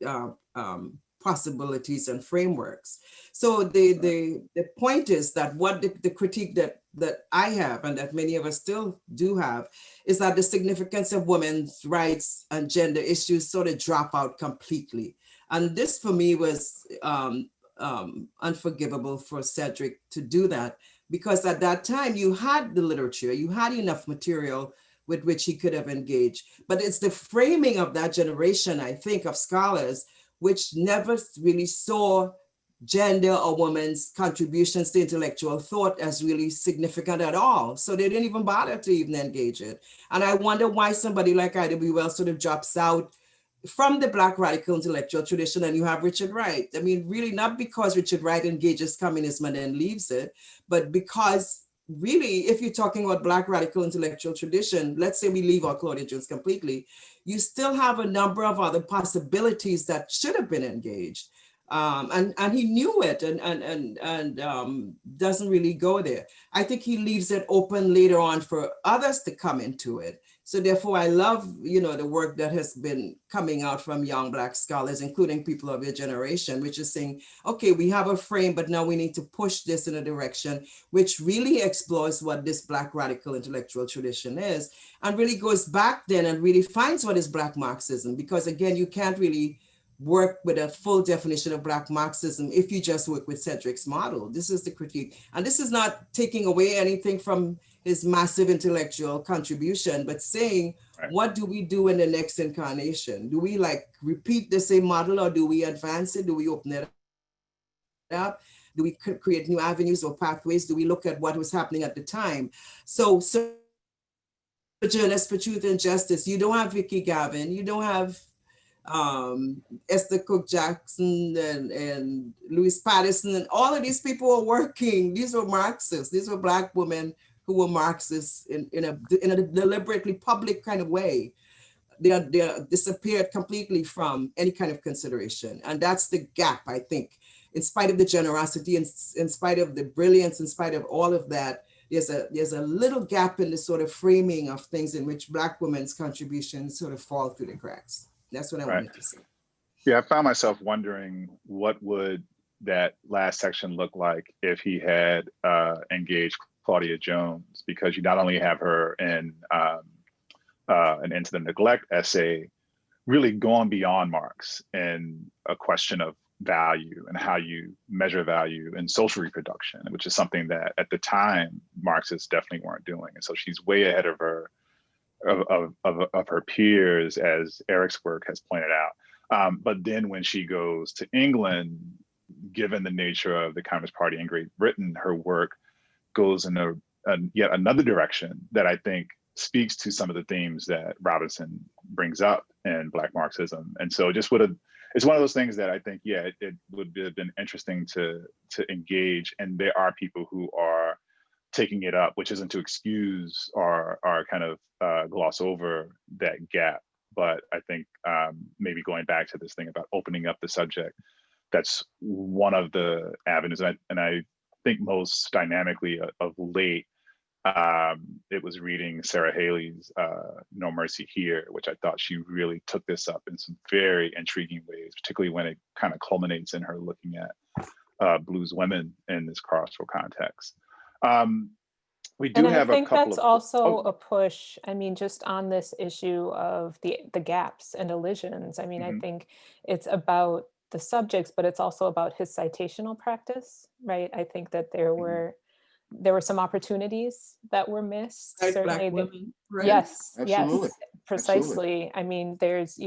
possibilities and frameworks. So the point is that what the critique that I have, and that many of us still do have, is that the significance of women's rights and gender issues sort of drop out completely. And this for me was unforgivable for Cedric to do that, because at that time you had the literature, you had enough material with which he could have engaged. But it's the framing of that generation, I think, of scholars, which never really saw gender or women's contributions to intellectual thought as really significant at all. So they didn't even bother to even engage it. And I wonder why somebody like I.W. Wells sort of drops out from the Black radical intellectual tradition, and you have Richard Wright. I mean, really not because Richard Wright engages communism and then leaves it, but because really, if you're talking about Black radical intellectual tradition, let's say we leave out Claudia Jones completely, you still have a number of other possibilities that should have been engaged. And he knew it and doesn't really go there. I think he leaves it open later on for others to come into it. So therefore, I love, the work that has been coming out from young Black scholars, including people of your generation, which is saying, okay, we have a frame, but now we need to push this in a direction which really explores what this Black radical intellectual tradition is, and really goes back then and really finds what is Black Marxism. Because again, you can't really work with a full definition of Black Marxism if you just work with Cedric's model. This is the critique. And this is not taking away anything from his massive intellectual contribution, but saying, right, what do we do in the next incarnation? Do we repeat the same model, or do we advance it? Do we open it up? Do we create new avenues or pathways? Do we look at what was happening at the time? So Journalists for Truth and Justice, you don't have Vicky Gavin, you don't have Esther Cook Jackson and Louise Patterson, and all of these people are working. These were Marxists. These were Black women who were Marxists in a deliberately public kind of way. They are disappeared completely from any kind of consideration. And that's the gap, I think. In spite of the generosity, in spite of the brilliance, in spite of all of that, there's a little gap in the sort of framing of things in which Black women's contributions sort of fall through the cracks. That's what I wanted to say. Yeah, I found myself wondering what would that last section look like if he had engaged Claudia Jones, because you not only have her in an Into the Neglect essay, really going beyond Marx and a question of value and how you measure value in social reproduction, which is something that at the time Marxists definitely weren't doing. And so she's way ahead of her of her peers, as Eric's work has pointed out. But then when she goes to England, given the nature of the Communist Party in Great Britain, her work goes in yet another direction that I think speaks to some of the themes that Robinson brings up in Black Marxism. And so it's one of those things that I think, it would have been interesting to engage. And there are people who are taking it up, which isn't to excuse or kind of gloss over that gap. But I think maybe going back to this thing about opening up the subject, that's one of the avenues. And I think most dynamically of late, it was reading Sarah Haley's No Mercy Here, which I thought she really took this up in some very intriguing ways, particularly when it kind of culminates in her looking at blues women in this carceral context. We do have a couple of— I think that's also a push, I mean, just on this issue of the gaps and elisions. I mean, I think it's about the subjects, but it's also about his citational practice, right? I think that there were some opportunities that were missed. Like Certainly, Black women, right? yes, Absolutely. yes, precisely. I mean, there's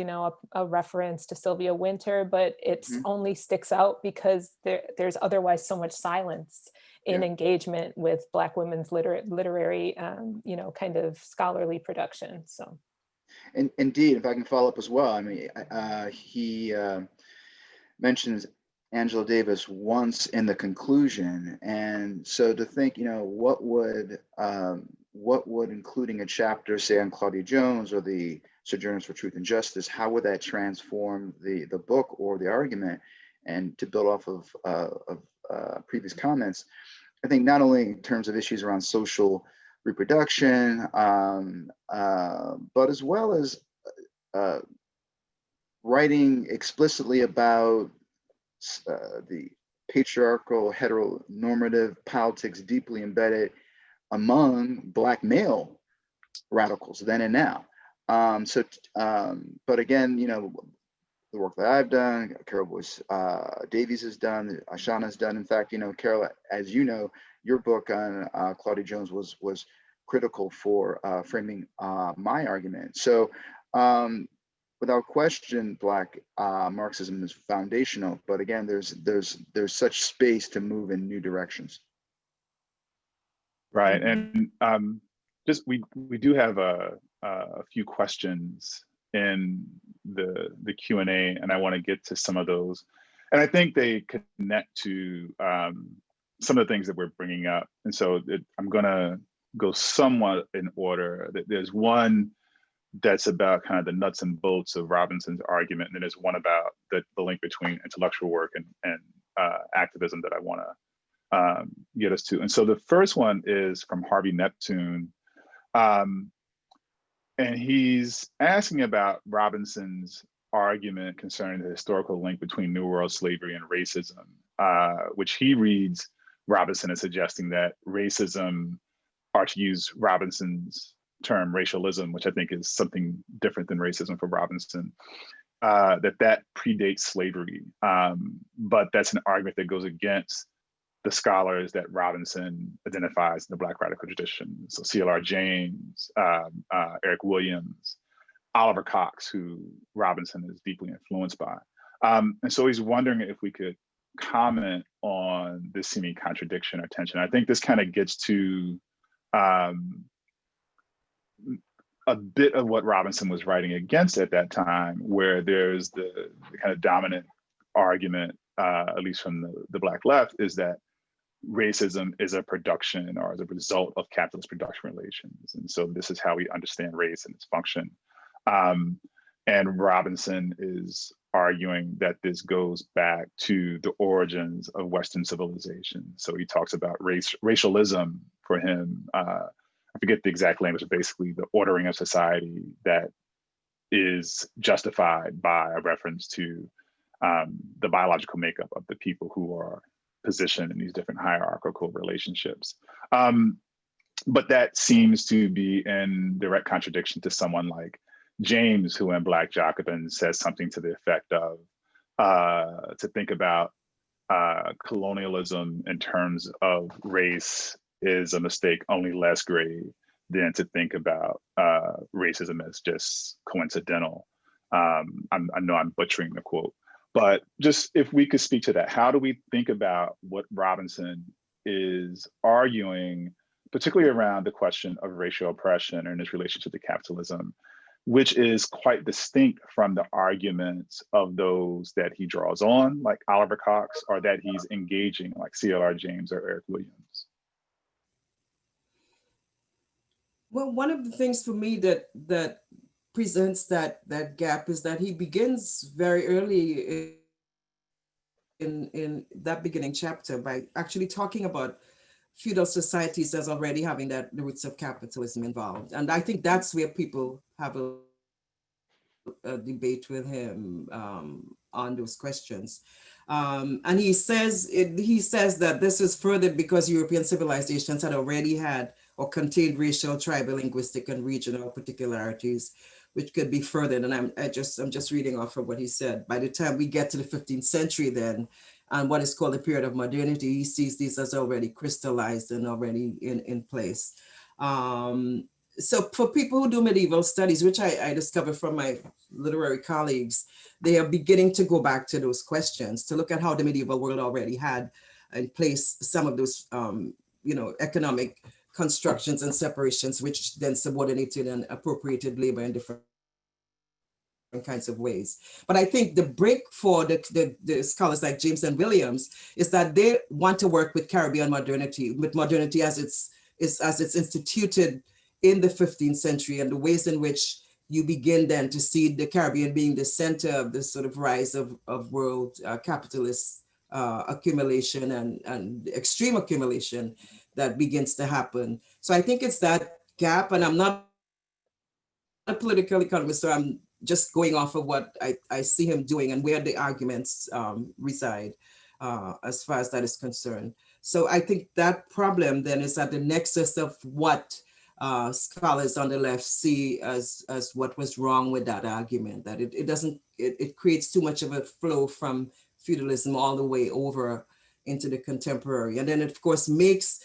a reference to Sylvia Wynter, but it only sticks out because there's otherwise so much silence in engagement with Black women's literary, kind of scholarly production. So, And indeed, if I can follow up as well, I mean, he mentions Angela Davis once in the conclusion, and so to think, what would including a chapter, say, on Claudia Jones or the Sojourners for Truth and Justice, how would that transform the book or the argument? And to build off of previous comments, I think not only in terms of issues around social reproduction, but as well as writing explicitly about the patriarchal heteronormative politics deeply embedded among Black male radicals then and now. But again, the work that I've done, Carole Boyce Davies has done, Shana has done. In fact, Carole, as you know, your book on Claudia Jones was critical for framing my argument. So without question, Black Marxism is foundational, but again, there's such space to move in new directions. Right, and just we do have a few questions in the Q&A, and I want to get to some of those, and I think they connect to some of the things that we're bringing up, and so I'm gonna go somewhat in order. There's one that's about kind of the nuts and bolts of Robinson's argument, and then there's one about the link between intellectual work and activism that I want to get us to. And so the first one is from Harvey Neptune. And he's asking about Robinson's argument concerning the historical link between New World slavery and racism, which he reads Robinson as suggesting that racism, or to use Robinson's term, racialism, which I think is something different than racism for Robinson, that predates slavery. But that's an argument that goes against the scholars that Robinson identifies in the Black radical tradition. So C.L.R. James, Eric Williams, Oliver Cox, who Robinson is deeply influenced by. And so he's wondering if we could comment on this seeming contradiction or tension. I think this kind of gets to a bit of what Robinson was writing against at that time, where there's the kind of dominant argument, at least from the Black left, is that racism is a production or as a result of capitalist production relations. And so this is how we understand race and its function. And Robinson is arguing that this goes back to the origins of Western civilization. So he talks about racialism for him. I forget the exact language, but basically the ordering of society that is justified by a reference to the biological makeup of the people who are positioned in these different hierarchical relationships. But that seems to be in direct contradiction to someone like James, who in Black Jacobin says something to the effect of, to think about colonialism in terms of race is a mistake only less grave than to think about racism as just coincidental. I know I'm butchering the quote, but just if we could speak to that, how do we think about what Robinson is arguing, particularly around the question of racial oppression and its relationship to capitalism, which is quite distinct from the arguments of those that he draws on, like Oliver Cox, or that he's engaging, like C.L.R. James or Eric Williams? Well, one of the things for me that presents that gap is that he begins very early in that beginning chapter by actually talking about feudal societies as already having the roots of capitalism involved. And I think that's where people have a debate with him on those questions. And he says that this is furthered because European civilizations had already had or contained racial, tribal, linguistic, and regional particularities, which could be furthered. And I'm just reading off of what he said. By the time we get to the 15th century then, and what is called the period of modernity, he sees these as already crystallized and already in place. So for people who do medieval studies, which I discovered from my literary colleagues, they are beginning to go back to those questions to look at how the medieval world already had in place some of those economic constructions and separations, which then subordinated and appropriated labor in different kinds of ways. But I think the break for the scholars like James and Williams is that they want to work with Caribbean modernity, with modernity as it's instituted in the 15th century, and the ways in which you begin then to see the Caribbean being the center of this sort of rise of world capitalist accumulation and extreme accumulation that begins to happen. So I think it's that gap, and I'm not a political economist, so I'm just going off of what I see him doing and where the arguments reside as far as that is concerned. So I think that problem then is at the nexus of what scholars on the left see as what was wrong with that argument, that it creates too much of a flow from feudalism all the way over into the contemporary. And then it, of course, makes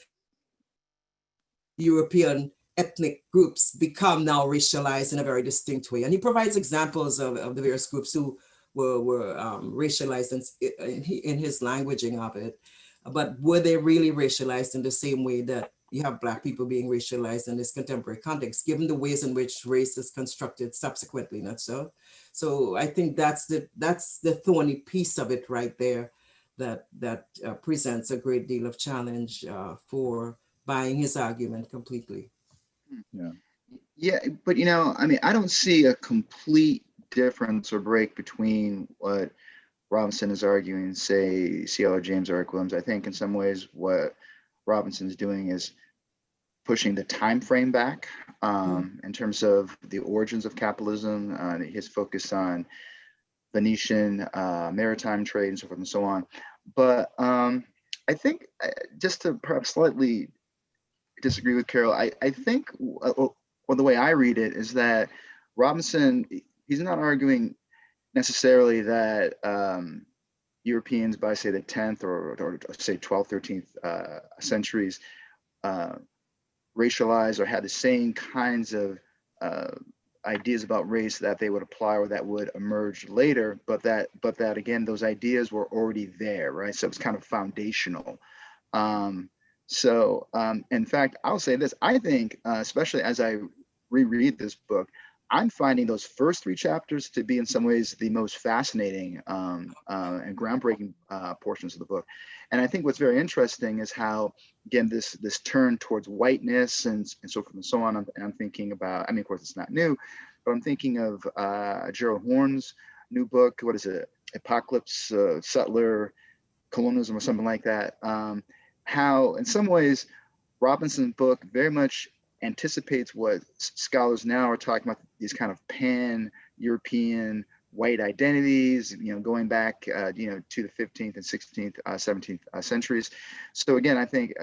European ethnic groups become now racialized in a very distinct way. And he provides examples of the various groups who were racialized in his languaging of it. But were they really racialized in the same way that you have Black people being racialized in this contemporary context, given the ways in which race is constructed subsequently, not so? So I think that's the thorny piece of it right there that presents a great deal of challenge for buying his argument completely. Yeah. Yeah, but I mean, I don't see a complete difference or break between what Robinson is arguing, say, C.L.R. James or Eric Williams. I think in some ways what Robinson's doing is pushing the time frame back in terms of the origins of capitalism, his focus on Venetian maritime trade and so forth and so on. But I think, just to perhaps slightly disagree with Carole, I think, or the way I read it is that Robinson, he's not arguing necessarily that Europeans by, say, the 10th or say 12th, 13th centuries racialized or had the same kinds of ideas about race that they would apply or that would emerge later, but that again, those ideas were already there, right? So it's kind of foundational. In fact, I'll say this, I think, especially as I reread this book, I'm finding those first 3 chapters to be in some ways the most fascinating and groundbreaking portions of the book. And I think what's very interesting is how, again, this turn towards whiteness and so forth and so on. And I'm thinking about, I mean, of course, it's not new, but I'm thinking of Gerald Horne's new book, what is it? Apocalypse, Settler, Colonialism or something like that. How, in some ways, Robinson's book very much anticipates what scholars now are talking about, these kind of pan-European white identities, going back, to the 15th and 16th, 17th centuries. So again, I think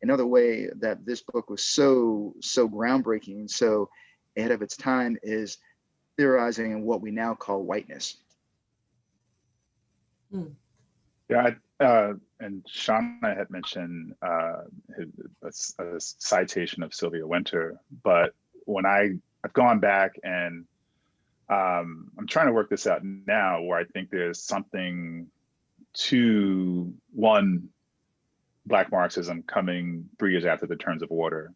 another way that this book was so groundbreaking, so ahead of its time, is theorizing in what we now call whiteness. Yeah, and Shana had mentioned a citation of Sylvia Wynter, but when I've gone back and I'm trying to work this out now, where I think there's something to one, Black Marxism coming 3 years after the Terms of Order,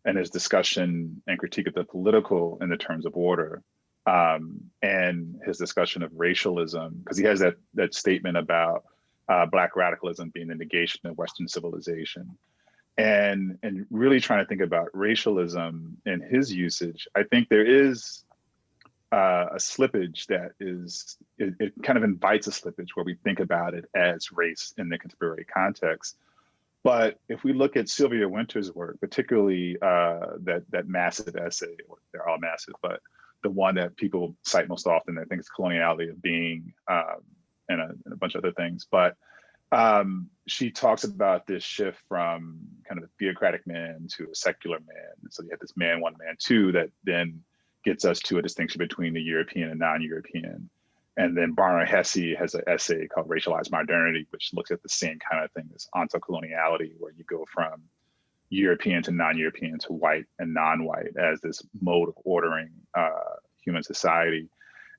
and his discussion and critique of the political in the Terms of Order, and his discussion of racialism, because he has that statement about Black radicalism being the negation of Western civilization, and really trying to think about racialism in his usage. I think there is a slippage that it kind of invites a slippage where we think about it as race in the contemporary context. But if we look at Sylvia Wynter's work, particularly that massive essay, they're all massive, but the one that people cite most often, I think, is Coloniality of Being, and a bunch of other things. But she talks about this shift from kind of a theocratic man to a secular man. So you have this man one, man two, that then gets us to a distinction between the European and non-European. And then Barnard Hesse has an essay called Racialized Modernity, which looks at the same kind of thing as ontocoloniality, where you go from European to non-European to white and non-white as this mode of ordering human society.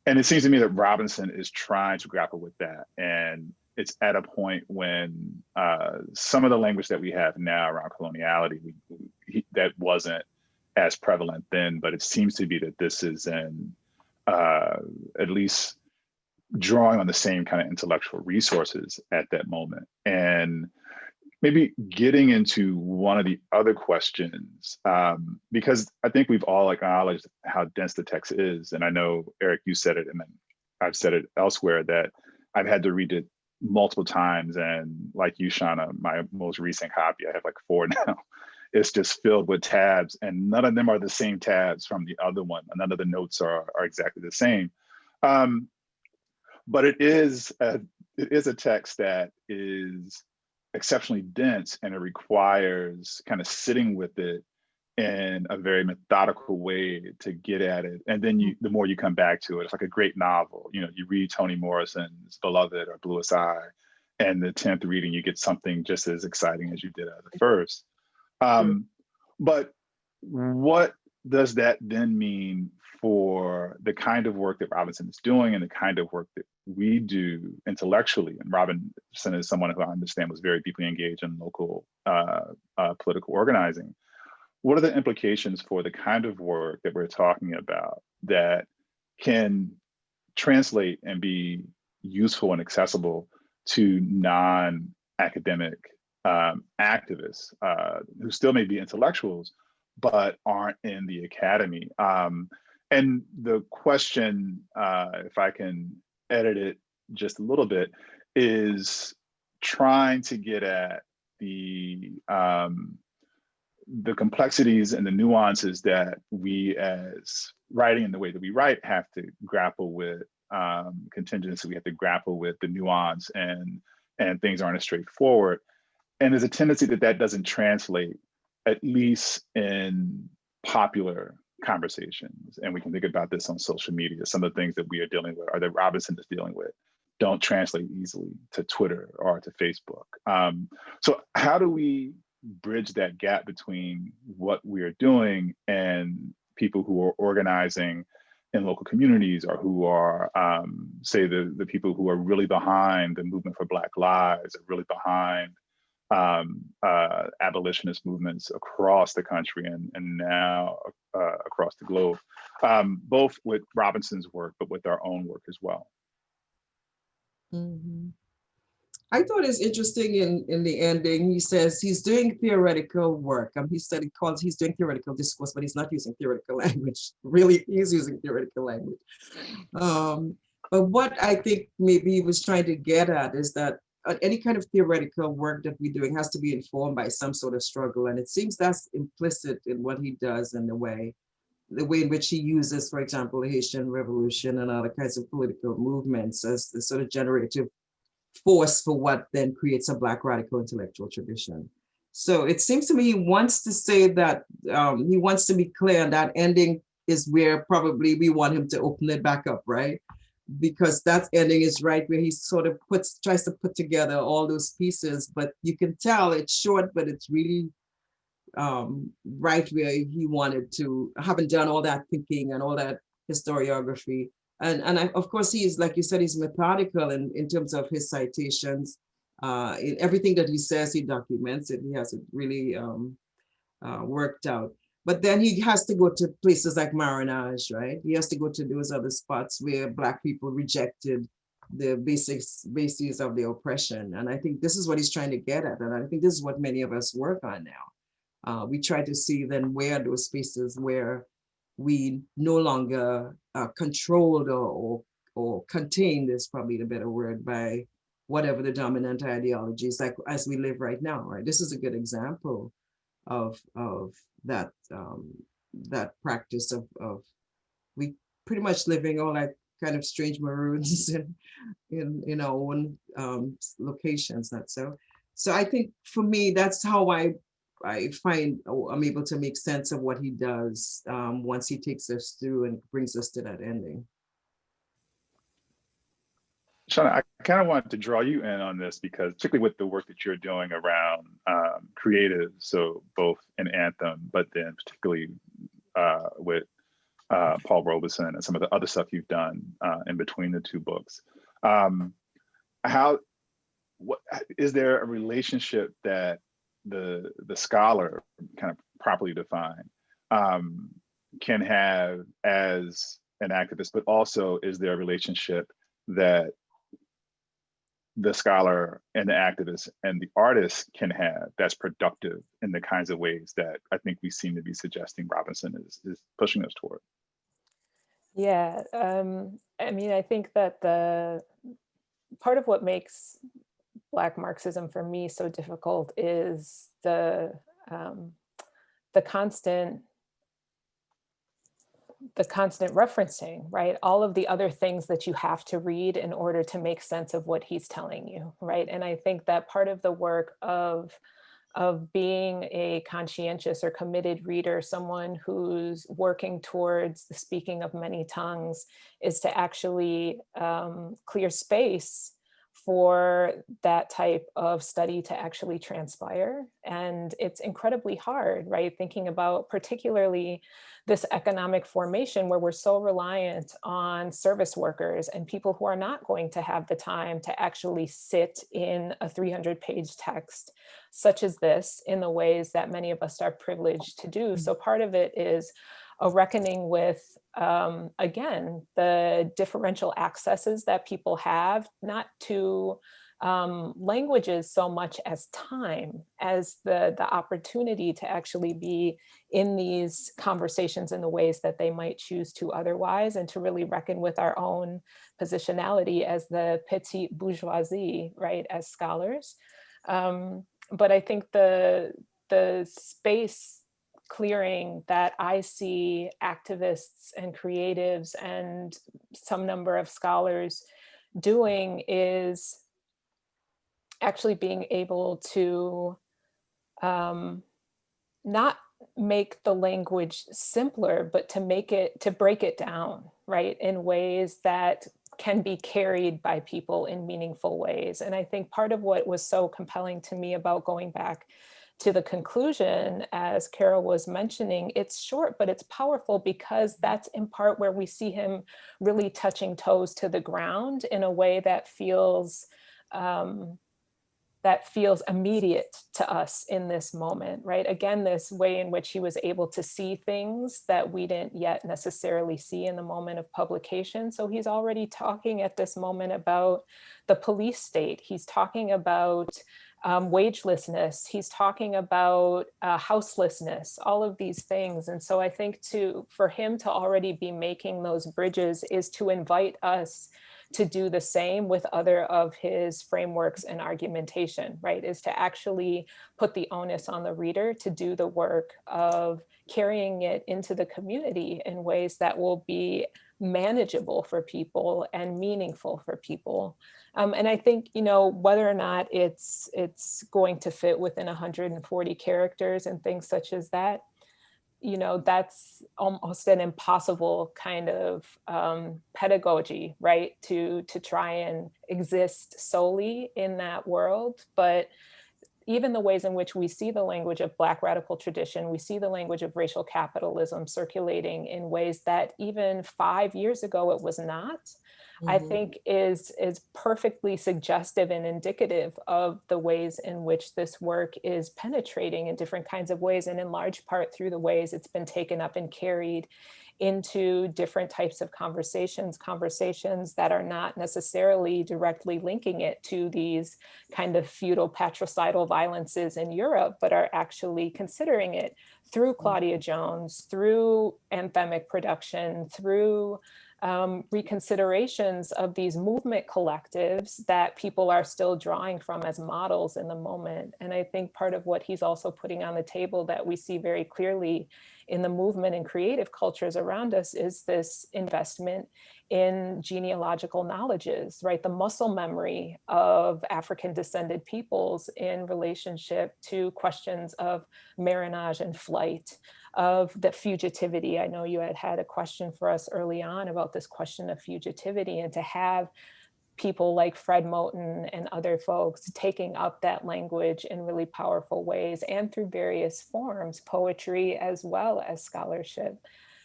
And it seems to me that Robinson is trying to grapple with that. And it's at a point when some of the language that we have now around coloniality, that wasn't as prevalent then, but it seems to be that this is at least drawing on the same kind of intellectual resources at that moment. And maybe getting into one of the other questions, because I think we've all acknowledged how dense the text is. And I know, Eric, you said it, and then I've said it elsewhere, that I've had to read it multiple times. And like you, Shana, my most recent copy, I have 4 now, it's just filled with tabs, and none of them are the same tabs from the other one. None of the notes are exactly the same. But it is a text that is exceptionally dense, and it requires kind of sitting with it in a very methodical way to get at it. And then the more you come back to it, it's like a great novel. You know, you read Toni Morrison's Beloved or Bluest Eye, and the 10th reading, you get something just as exciting as you did at the first. But what does that then mean for the kind of work that Robinson is doing and the kind of work that we do intellectually? And Robinson is someone who I understand was very deeply engaged in local political organizing. What are the implications for the kind of work that we're talking about that can translate and be useful and accessible to non-academic activists who still may be intellectuals, but aren't in the academy? And the question, if I can edit it just a little bit, is trying to get at the complexities and the nuances that we, as writing in the way that we write, have to grapple with contingency. We have to grapple with the nuance, and things aren't as straightforward. And there's a tendency that doesn't translate, at least in popular conversations. And we can think about this on social media. Some of the things that we are dealing with, or that Robinson is dealing with, don't translate easily to Twitter or to Facebook. So how do we bridge that gap between what we're doing and people who are organizing in local communities, or who are, say, the people who are really behind the movement for Black Lives, are really behind abolitionist movements across the country and now across the globe, both with Robinson's work, but with our own work as well? I thought it's interesting in the ending, he says he's doing theoretical work. He's doing theoretical discourse, but he's not using theoretical language. Really, he's using theoretical language. But what I think maybe he was trying to get at is that any kind of theoretical work that we're doing has to be informed by some sort of struggle. And it seems that's implicit in what he does, in the way in which he uses, for example, the Haitian Revolution and other kinds of political movements as the sort of generative force for what then creates a Black radical intellectual tradition. So it seems to me he wants to say that, he wants to be clear, and that ending is where probably we want him to open it back up, right? Because that ending is right where he sort of tries to put together all those pieces, but you can tell it's short, but it's really right where he wanted to, haven't done all that thinking and all that historiography. And of course, he is, like you said, he's methodical in terms of his citations. In everything that he says, he documents it. He has it really worked out. But then he has to go to places like Marinage, right? He has to go to those other spots where Black people rejected the bases of the oppression. And I think this is what he's trying to get at. And I think this is what many of us work on now. We try to see then where those spaces where we no longer controlled or contained, is probably the better word, by whatever the dominant ideology is, like as we live right now, right? This is a good example of that that practice of we pretty much living all like kind of strange maroons in our own locations. That so I think for me, that's how I find I'm able to make sense of what he does once he takes us through and brings us to that ending. Shana, I kind of wanted to draw you in on this, because particularly with the work that you're doing around creative, so both in Anthem, but then particularly with Paul Robeson and some of the other stuff you've done in between the two books. What is there a relationship that the scholar, kind of properly defined, can have as an activist, but also is there a relationship that the scholar and the activist and the artist can have that's productive in the kinds of ways that I think we seem to be suggesting Robinson is pushing us toward? Yeah, I mean, I think that the part of what makes Black Marxism for me so difficult is the constant referencing, right? All of the other things that you have to read in order to make sense of what he's telling you, right? And I think that part of the work of of being a conscientious or committed reader, someone who's working towards the speaking of many tongues, is to actually clear space for that type of study to actually transpire. And it's incredibly hard, right? Thinking about particularly this economic formation where we're so reliant on service workers and people who are not going to have the time to actually sit in a 300-page text such as this in the ways that many of us are privileged to do. So part of it is a reckoning with, again, the differential accesses that people have, not to languages so much as time, as the opportunity to actually be in these conversations in the ways that they might choose to otherwise, and to really reckon with our own positionality as the petite bourgeoisie, right, as scholars. But I think the space clearing that I see activists and creatives and some number of scholars doing is actually being able to not make the language simpler, but to break it down, right, in ways that can be carried by people in meaningful ways. And I think part of what was so compelling to me about going back to the conclusion, as Carole was mentioning, it's short, but it's powerful because that's in part where we see him really touching toes to the ground in a way that feels immediate to us in this moment, right? Again, this way in which he was able to see things that we didn't yet necessarily see in the moment of publication. So he's already talking at this moment about the police state. He's talking about wagelessness. He's talking about houselessness, all of these things. And so I think for him to already be making those bridges is to invite us to do the same with other of his frameworks and argumentation, right? Is to actually put the onus on the reader to do the work of carrying it into the community in ways that will be manageable for people and meaningful for people. And I think, whether or not it's going to fit within 140 characters and things such as that, that's almost an impossible kind of pedagogy, right? To try and exist solely in that world. But even the ways in which we see the language of Black radical tradition, we see the language of racial capitalism circulating in ways that even 5 years ago it was not, I think is perfectly suggestive and indicative of the ways in which this work is penetrating in different kinds of ways, and in large part through the ways it's been taken up and carried into different types of conversations that are not necessarily directly linking it to these kind of feudal patricidal violences in Europe, but are actually considering it through Claudia Jones, through anthemic production, through reconsiderations of these movement collectives that people are still drawing from as models in the moment. And I think part of what he's also putting on the table that we see very clearly in the movement and creative cultures around us is this investment in genealogical knowledges, right? The muscle memory of African descended peoples in relationship to questions of marriage and flight, of the fugitivity. I know you had a question for us early on about this question of fugitivity, and to have people like Fred Moten and other folks taking up that language in really powerful ways and through various forms, poetry as well as scholarship,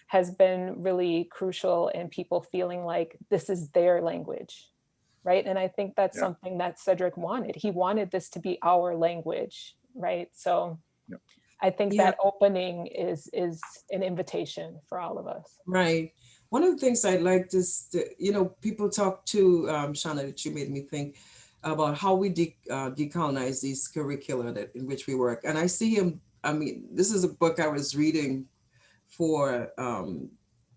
has been really crucial in people feeling like this is their language, right? And I think that's something that Cedric wanted. He wanted this to be our language, right? So I think that opening is an invitation for all of us. Right. One of the things I'd like to, people talk to, Shana, that you made me think about how we decolonize these curricula in which we work. And I see him, this is a book I was reading for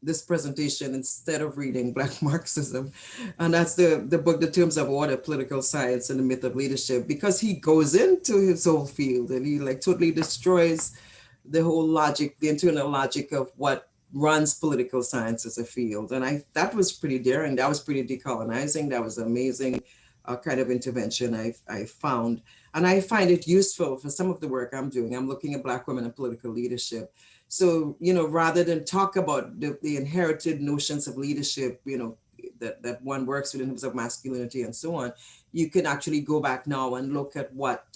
this presentation instead of reading Black Marxism. And that's the book, The Terms of Order, Political Science and the Myth of Leadership, because he goes into his whole field and he totally destroys the whole logic, the internal logic of what runs political science as a field. And that was pretty daring. That was pretty decolonizing. That was amazing. kind of intervention I found. And I find it useful for some of the work I'm doing. I'm looking at Black women and political leadership. So, you know, rather than talk about the inherited notions of leadership, you know, that one works with in terms of masculinity and so on, you can actually go back now and look at what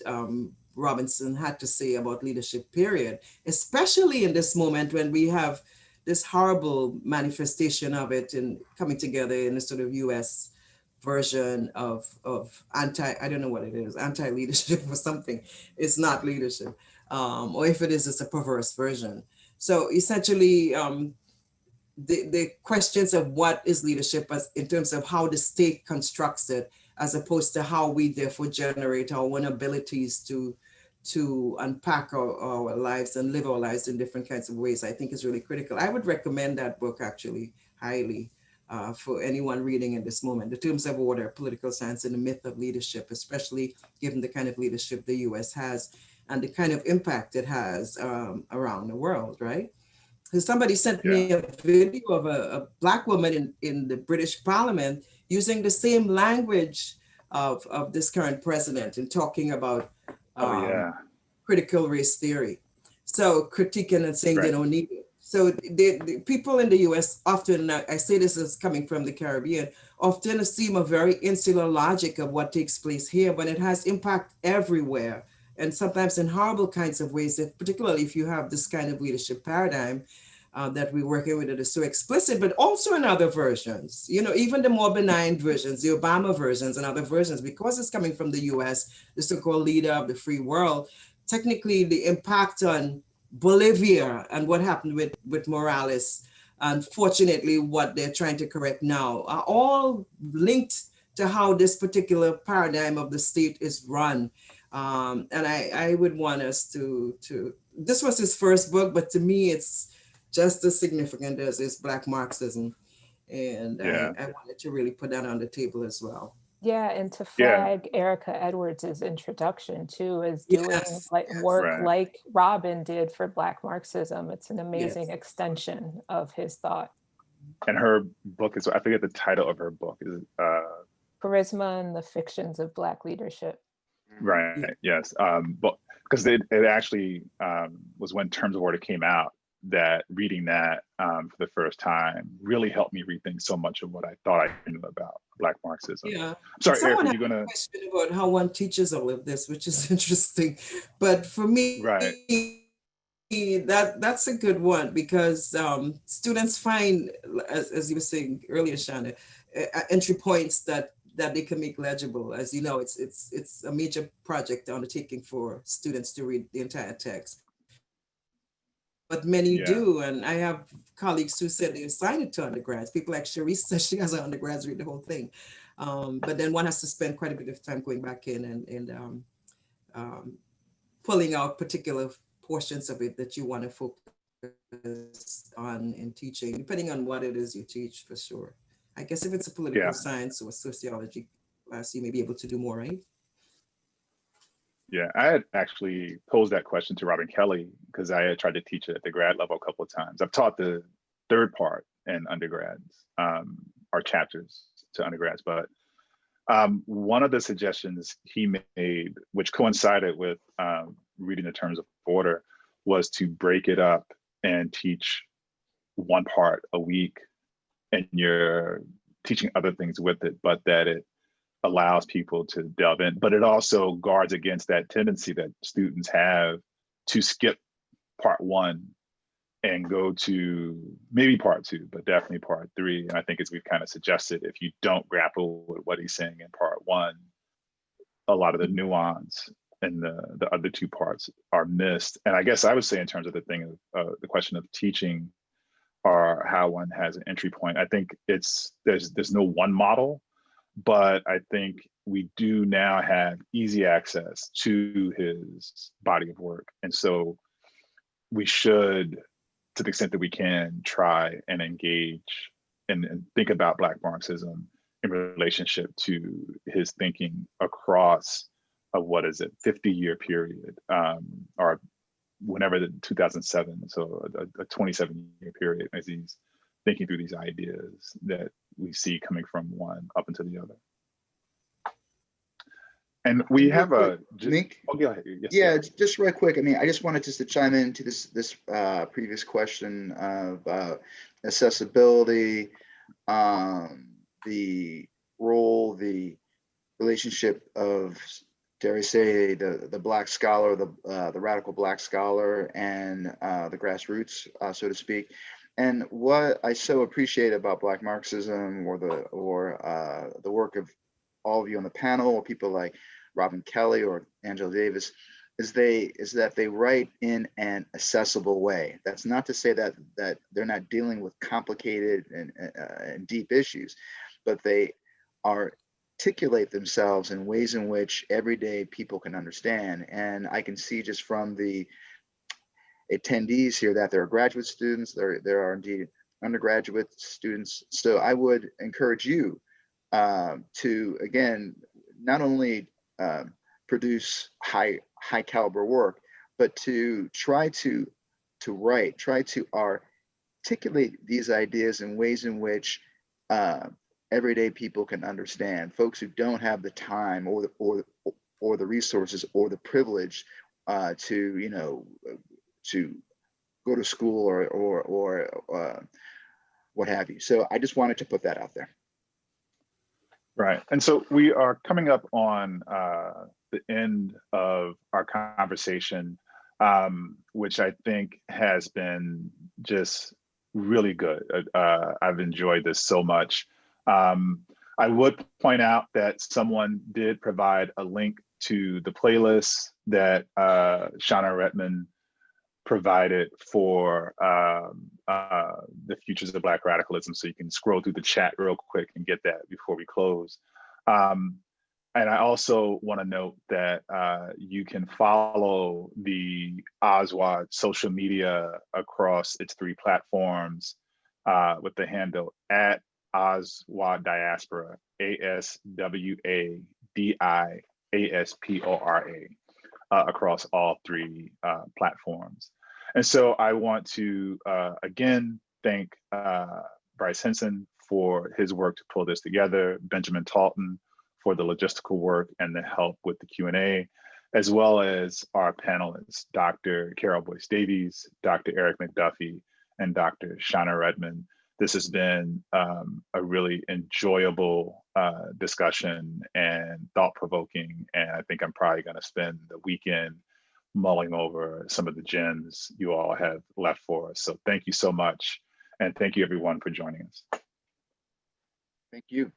Robinson had to say about leadership, period, especially in this moment when we have this horrible manifestation of it and coming together in a sort of US version of I don't know what it is, anti-leadership or something. It's not leadership. Or if it is, it's a perverse version. So essentially, the questions of what is leadership as in terms of how the state constructs it, as opposed to how we therefore generate our own abilities to unpack our lives and live our lives in different kinds of ways, I think is really critical. I would recommend that book actually highly for anyone reading in this moment, The Terms of Order, Political Science and the Myth of Leadership, especially given the kind of leadership the US has and the kind of impact it has around the world, right? Because somebody sent me a video of a Black woman in the British Parliament using the same language of this current president and talking about critical race theory. So critiquing and saying they don't need it. So the people in the US often, I say this is coming from the Caribbean, often assume a very insular logic of what takes place here, but it has impact everywhere. And sometimes in horrible kinds of ways, that particularly if you have this kind of leadership paradigm that we're working with that is so explicit, but also in other versions, you know, even the more benign versions, the Obama versions and other versions, because it's coming from the US, the so-called leader of the free world, technically the impact on Bolivia and what happened with Morales, unfortunately, what they're trying to correct now, are all linked to how this particular paradigm of the state is run. And I would want us to, this was his first book, but to me, it's just as significant as is Black Marxism. And I wanted to really put that on the table as well. Yeah, and to flag Erica Edwards' introduction too, as doing work like Robin did for Black Marxism. It's an amazing extension of his thought. And her book is, I forget the title of her book, is Charisma and the Fictions of Black Leadership. Right, yes. But because it actually was when Terms of Order came out, that reading that for the first time really helped me rethink so much of what I thought I knew about Black Marxism. Yeah. Sorry, Someone Eric, you're gonna. A question about how one teaches all of this, which is interesting. But for me, that's a good one because students find, as you were saying earlier, Shana, entry points that they can make legible. As you know, it's a major project undertaking for students to read the entire text. But many do, and I have colleagues who said they assign it to undergrads. People like Sharice says she has an undergrads read the whole thing. But then one has to spend quite a bit of time going back in and pulling out particular portions of it that you want to focus on in teaching, depending on what it is you teach, for sure. I guess if it's a political science or a sociology class, you may be able to do more, right? Yeah, I had actually posed that question to Robin Kelly because I had tried to teach it at the grad level a couple of times. I've taught the third part in undergrads, or chapters to undergrads, but one of the suggestions he made, which coincided with reading the Terms of Order, was to break it up and teach one part a week, and you're teaching other things with it, but that it allows people to delve in, but it also guards against that tendency that students have to skip part one and go to maybe part two, but definitely part three. And I think, as we've kind of suggested, if you don't grapple with what he's saying in part one, a lot of the nuance in the other two parts are missed. And I guess I would say, in terms of the question of teaching or how one has an entry point, I think there's no one model. But I think we do now have easy access to his body of work. And so we should, to the extent that we can, try and engage and think about Black Marxism in relationship to his thinking across a 50-year period, or whenever the 2007, so a 27-year period, as he's thinking through these ideas that we see coming from one up into the other. And we Real have a, quick, Mink? oh, go ahead. Yes, Yeah, just right quick. I mean, I just wanted just to chime into this previous question about accessibility, the role, the relationship of, dare I say, the Black scholar, the radical Black scholar, and the grassroots, so to speak. And what I so appreciate about Black Marxism, or the work of all of you on the panel, or people like Robin Kelly or Angela Davis, is that they write in an accessible way. That's not to say that they're not dealing with complicated and deep issues, but they articulate themselves in ways in which everyday people can understand. And I can see just from the attendees here that there are graduate students, there are indeed undergraduate students. So I would encourage you to, again, not only produce high caliber work, but to try to articulate these ideas in ways in which everyday people can understand. Folks who don't have the time or the resources or the privilege to go to school or what have you. So I just wanted to put that out there. Right. And so we are coming up on the end of our conversation, which I think has been just really good. I've enjoyed this so much. I would point out that someone did provide a link to the playlist that Shana Redmond provided for the Futures of Black Radicalism. So you can scroll through the chat real quick and get that before we close. And I also want to note that you can follow the Aswad social media across its 3 platforms with the handle at Aswad Diaspora, ASWADIASPORA, across all 3 platforms. And so I want to, again, thank Bryce Henson for his work to pull this together, Benjamin Talton for the logistical work and the help with the Q&A, as well as our panelists, Dr. Carole Boyce Davies, Dr. Erik McDuffie, and Dr. Shana Redmond. This has been a really enjoyable discussion and thought-provoking, and I think I'm probably going to spend the weekend mulling over some of the gems you all have left for us. So thank you so much, and thank you everyone for joining us. Thank you.